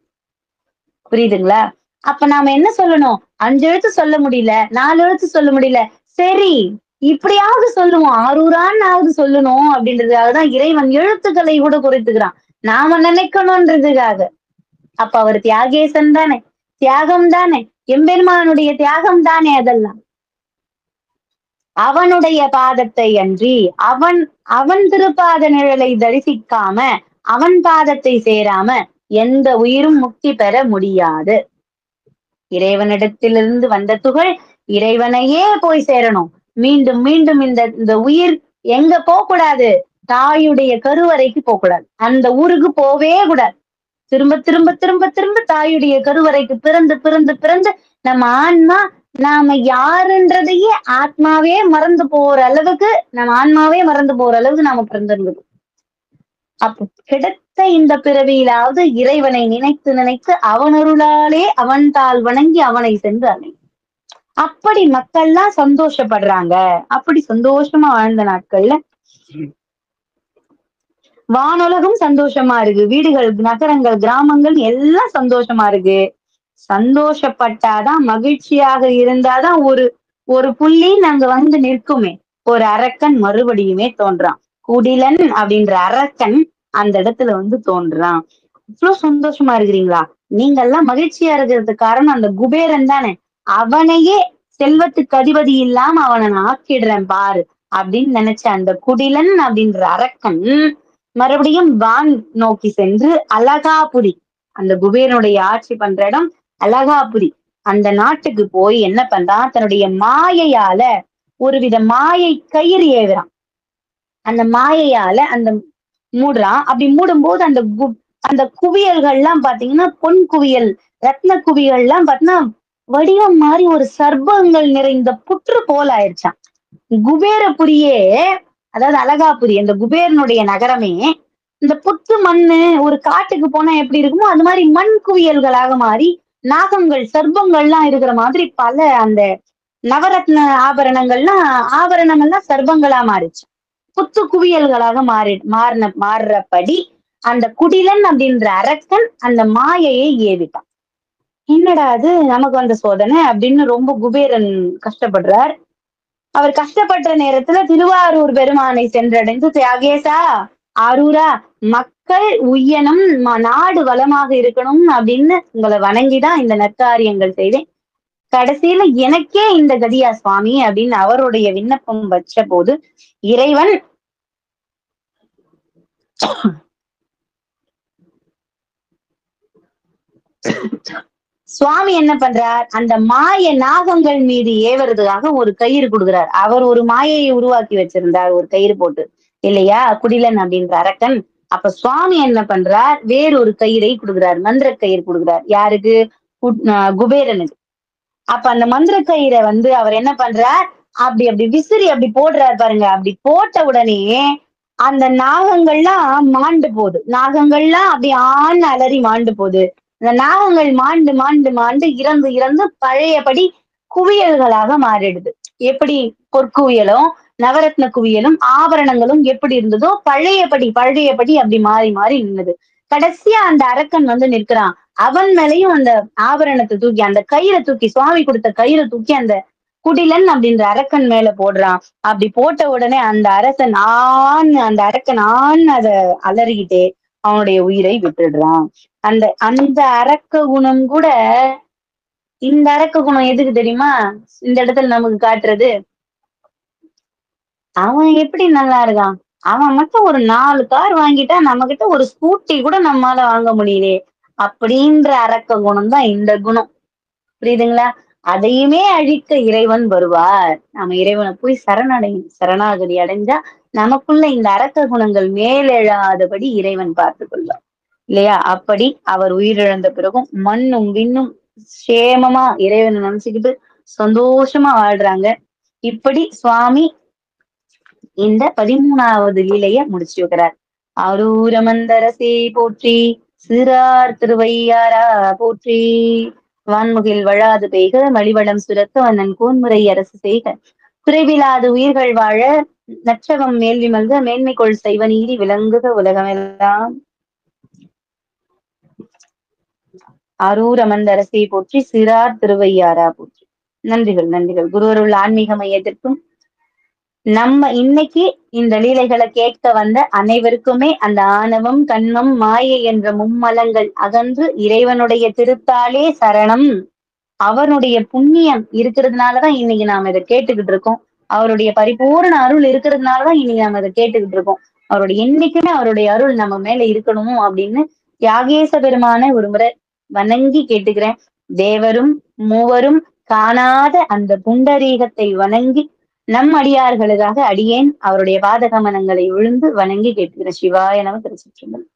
புரியுதுங்களா? அப்ப நாம என்ன சொல்லணும்? 5 எழுத்து சொல்ல முடியல, 4 எழுத்து சொல்ல முடியல, சரி இப்படியாவது சொல்லுவோம், ஆரூரான்னாவது சொல்லணும் அப்படின்றதுக்காகதான் இறைவன் எழுத்துக்களை கூட குறைத்துக்கிறான், நாம நினைக்கணும்ன்றதுக்காக. அப்ப அவர் தியாகேசன் தானே, தியாகம் தானே, எம்பெருமானுடைய தியாகம் தானே அதெல்லாம். அவனுடைய பாதத்தை அன்றி அவன் திருப்பாத நிழலை தரிசிக்காம அவன் பாதத்தை சேராம எந்த உயிரும் முக்தி பெற முடியாது. இறைவனிடத்திலிருந்து வந்த துகள் இறைவனையே போய் சேரணும். மீண்டும் மீண்டும் இந்த உயிர் எங்க போகக்கூடாது? தாயுடைய கருவறைக்கு போகக்கூடாது. அந்த ஊருக்கு போவே கூடாது. திரும்ப திரும்ப திரும்ப திரும்ப தாயுடைய கருவறைக்கு பிறந்து பிறந்து பிறந்து நம்ம ஆன்மா நாம யாருன்றதையே ஆத்மாவே மறந்து போற அளவுக்கு, நம்ம ஆன்மாவே மறந்து போற அளவுக்கு நாம பிறந்திருந்தது. அப்போ கிடைத்த இந்த பிறவியிலாவது இறைவனை நினைத்து நினைத்து அவனருளாலே அவன் தாள் வணங்கி அவனை சென்று அணை. அப்படி மக்கள்லாம் சந்தோஷப்படுறாங்க. அப்படி சந்தோஷமா வாழ்ந்த நாட்கள்ல வானுலகம் சந்தோஷமா இருக்கு, வீடுகள், நகரங்கள், கிராமங்கள் எல்லாம் சந்தோஷமா இருக்கு. சந்தோஷப்பட்டாதான், மகிழ்ச்சியாக இருந்தாதான் ஒரு புள்ளி நாங்க வந்து நிற்குமே. ஒரு அரக்கன் மறுபடியுமே தோன்றான். குடிலன் அப்படின்ற அரக்கன் அந்த இடத்துல வந்து தோன்றான். இவ்வளவு சந்தோஷமா இருக்கிறீங்களா? நீங்க எல்லாம் மகிழ்ச்சியா இருக்கிறதுக்கு காரணம் அந்த குபேரன் தானே. அவனையே செல்வத்துக்கு அதிபதி இல்லாம அவனை நான் ஆக்கிடுறேன் பாரு அப்படின்னு நினைச்ச அந்த குடிலன் அப்படின்ற அரக்கன் மறுபடியும் வான் நோக்கி சென்று அலகாபுரி, அந்த குபேரனுடைய ஆட்சி பண்ற இடம் அலகாபுரி, அந்த நாட்டுக்கு போய் என்ன பண்றான், தன்னுடைய மாயையால ஒருவித மாயை கயிறு ஏவுறான். அந்த மாயையால அந்த மூடுறான். அப்படி மூடும்போது அந்த குவியல்கள்லாம் பாத்தீங்கன்னா பொன் குவியல், ரத்ன குவியல்லாம் பாத்தீங்கன்னா வடிவம் மாறி ஒரு சர்ப்பங்கள் நிறைந்த புற்று போல் ஆயிடுச்சாம். குபேரபுரியே, அதாவது அலகாபுரி, அந்த குபேரனுடைய நகரமே இந்த புத்து மண்ணு ஒரு காட்டுக்கு போனா எப்படி இருக்குமோ அது மாதிரி மண் குவியல்களாக மாறி நாகங்கள் சர்ப்பங்கள்லாம் இருக்கிற மாதிரி பல அந்த நவரத்ன ஆபரணங்கள்லாம் சர்ப்பங்களா மாறிச்சு. புத்து குவியல்களாக மாறுறபடி அந்த குடிலன் அப்படின்ற அரக்கன் அந்த மாயையை ஏவிட்டான். என்னடா அது நமக்கு வந்த சோதனை அப்படின்னு ரொம்ப குபேரன் கஷ்டப்படுறார். அவர் கஷ்டப்பட்ட நேரத்துல திருவாரூர் பெருமானை சென்றடைந்து, தியாகேசா, ஆரூரா, மக்கள் உய்யணும், நாடு வளமாக இருக்கணும் அப்படின்னு உங்களை வணங்கிதான் இந்த நற்காரியங்கள் செய்தேன். கடைசியில எனக்கே இந்த கதியா சுவாமி அப்படின்னு அவருடைய விண்ணப்பம் வச்ச போது இறைவன் சுவாமி என்ன பண்றார், அந்த மாய நாகங்கள் மீது ஏவறதுக்காக ஒரு கயிறு கொடுக்குறார். அவர் ஒரு மாயையை உருவாக்கி வச்சிருந்தார் ஒரு கயிறு போட்டு இல்லையா, குடிலன் அப்படின்ற அரக்கன். அப்ப சுவாமி என்ன பண்றார், வேறொரு கயிறை கொடுக்குறார், மந்திர கயிறு கொடுக்குறார். யாருக்கு? குபேரனுக்கு. அப்ப அந்த மந்திர கயிறை அவர் என்ன பண்றார், அப்படி அப்படி விசிறி அப்படி போடுறாரு பாருங்க. அப்படி போட்ட உடனே அந்த நாகங்கள்லாம் மாண்டு போகுது. நாகங்கள்லாம் அப்படி ஆண் அலறி மாண்டு போகுது. அந்த நாகங்கள் மாண்டு மாண்டு மாண்டு இறந்து இறந்து பழையபடி குவியல்களாக மாறிடுது. எப்படி பொற்குவியலும் நவரத்ன குவியலும் ஆபரணங்களும் எப்படி இருந்ததோ பழையபடி அப்படி மாறி மாறி நின்னுது. கடைசியா அந்த அரக்கன் நிற்கிறான். அவன் மேலையும் அந்த ஆபரணத்தை தூக்கி, அந்த கயிறை தூக்கி, சுவாமி கொடுத்த கயிறை தூக்கி அந்த குடிலன் அப்படின்ற அரக்கன் மேல போடுறான். அப்படி போட்ட உடனே அந்த அரக்கன் அத அலறிக்கிட்டே அவனுடைய உயிரை விட்டுடுறான். அந்த அரக்க குணம் கூட, இந்த அரக்க குணம் எதுக்கு தெரியுமா இந்த இடத்துல நமக்கு காட்டுறது? அவன் எப்படி நல்லா இருக்கான், அவன் மட்டும் ஒரு 4 கார் வாங்கிட்டா நம்ம கிட்ட ஒரு ஸ்கூட்டி கூட நம்மால வாங்க முடியலையே அப்படின்ற அரக்க குணம் தான் இந்த குணம். புரியுதுங்களா? அதையுமே அழிக்க இறைவன் வருவார். நாம இறைவனை போய் சரணாகதி அடைஞ்சா நமக்குள்ள இந்த அரக்க குணங்கள் மேலெழாதபடி இறைவன் பார்த்துக் கொள்வார் இல்லையா? அப்படி அவர் உயிரிழந்த பிறகும் மண்ணும் விண்ணும் சேமமா இறைவனை நினைச்சுக்கிட்டு சந்தோஷமா வாழ்றாங்க. இப்படி சுவாமி இந்த 13வது லீலைய முடிச்சு வைக்கிறார். அரூரமந்தரசே போற்றி, சிறார் திருவையாரா போற்றி, வான்முகில் வழாது பெய்க, மலிவளம் சுரக்க, வண்ணன் கூன்முறை அரசு செய்க, குறைவிலாது உயிர்கள் வாழ, நற்றவம் மேல்வி மல்க, மேன்மை கொள் செய்வ நீதி விளங்குக உலகமெல்லாம். அரூரமந்தரசே போற்றி, சிறார் திருவையாரா போற்றி. நன்றிகள் நன்றிகள். குருவருள் ஆன்மீக மையத்திற்கும் நம்ம இன்னைக்கு இந்த லீலைகளை கேட்க வந்த அனைவருக்குமே அந்த ஆணவம், கண்மம், மாயை என்ற மும்மலங்கள் அகன்று இறைவனுடைய திருத்தாலே சரணம். அவனுடைய புண்ணியம் இருக்கிறதுனாலதான் இன்னைக்கு நாம இதை கேட்டுக்கிட்டு இருக்கோம். அவருடைய பரிபூர்ண அருள் இருக்கிறதுனாலதான் இன்னைக்கு நாம இதை கேட்டுக்கிட்டு இருக்கோம். அவருடைய என்னைக்குமே அவருடைய அருள் நம்ம மேல இருக்கணும் அப்படின்னு தியாகேச பெருமான ஒரு முறை வணங்கி கேட்டுக்கிறேன். தேவரும் மூவரும் காணாத அந்த புண்டரீகத்தை வணங்கி நம் அடியார்களுக்காக அடியேன் அவருடைய பாதகமனங்களை விழுந்து வணங்கி கேட்கிறேன். சிவாய நம. திருச்சிற்றம்பலம்.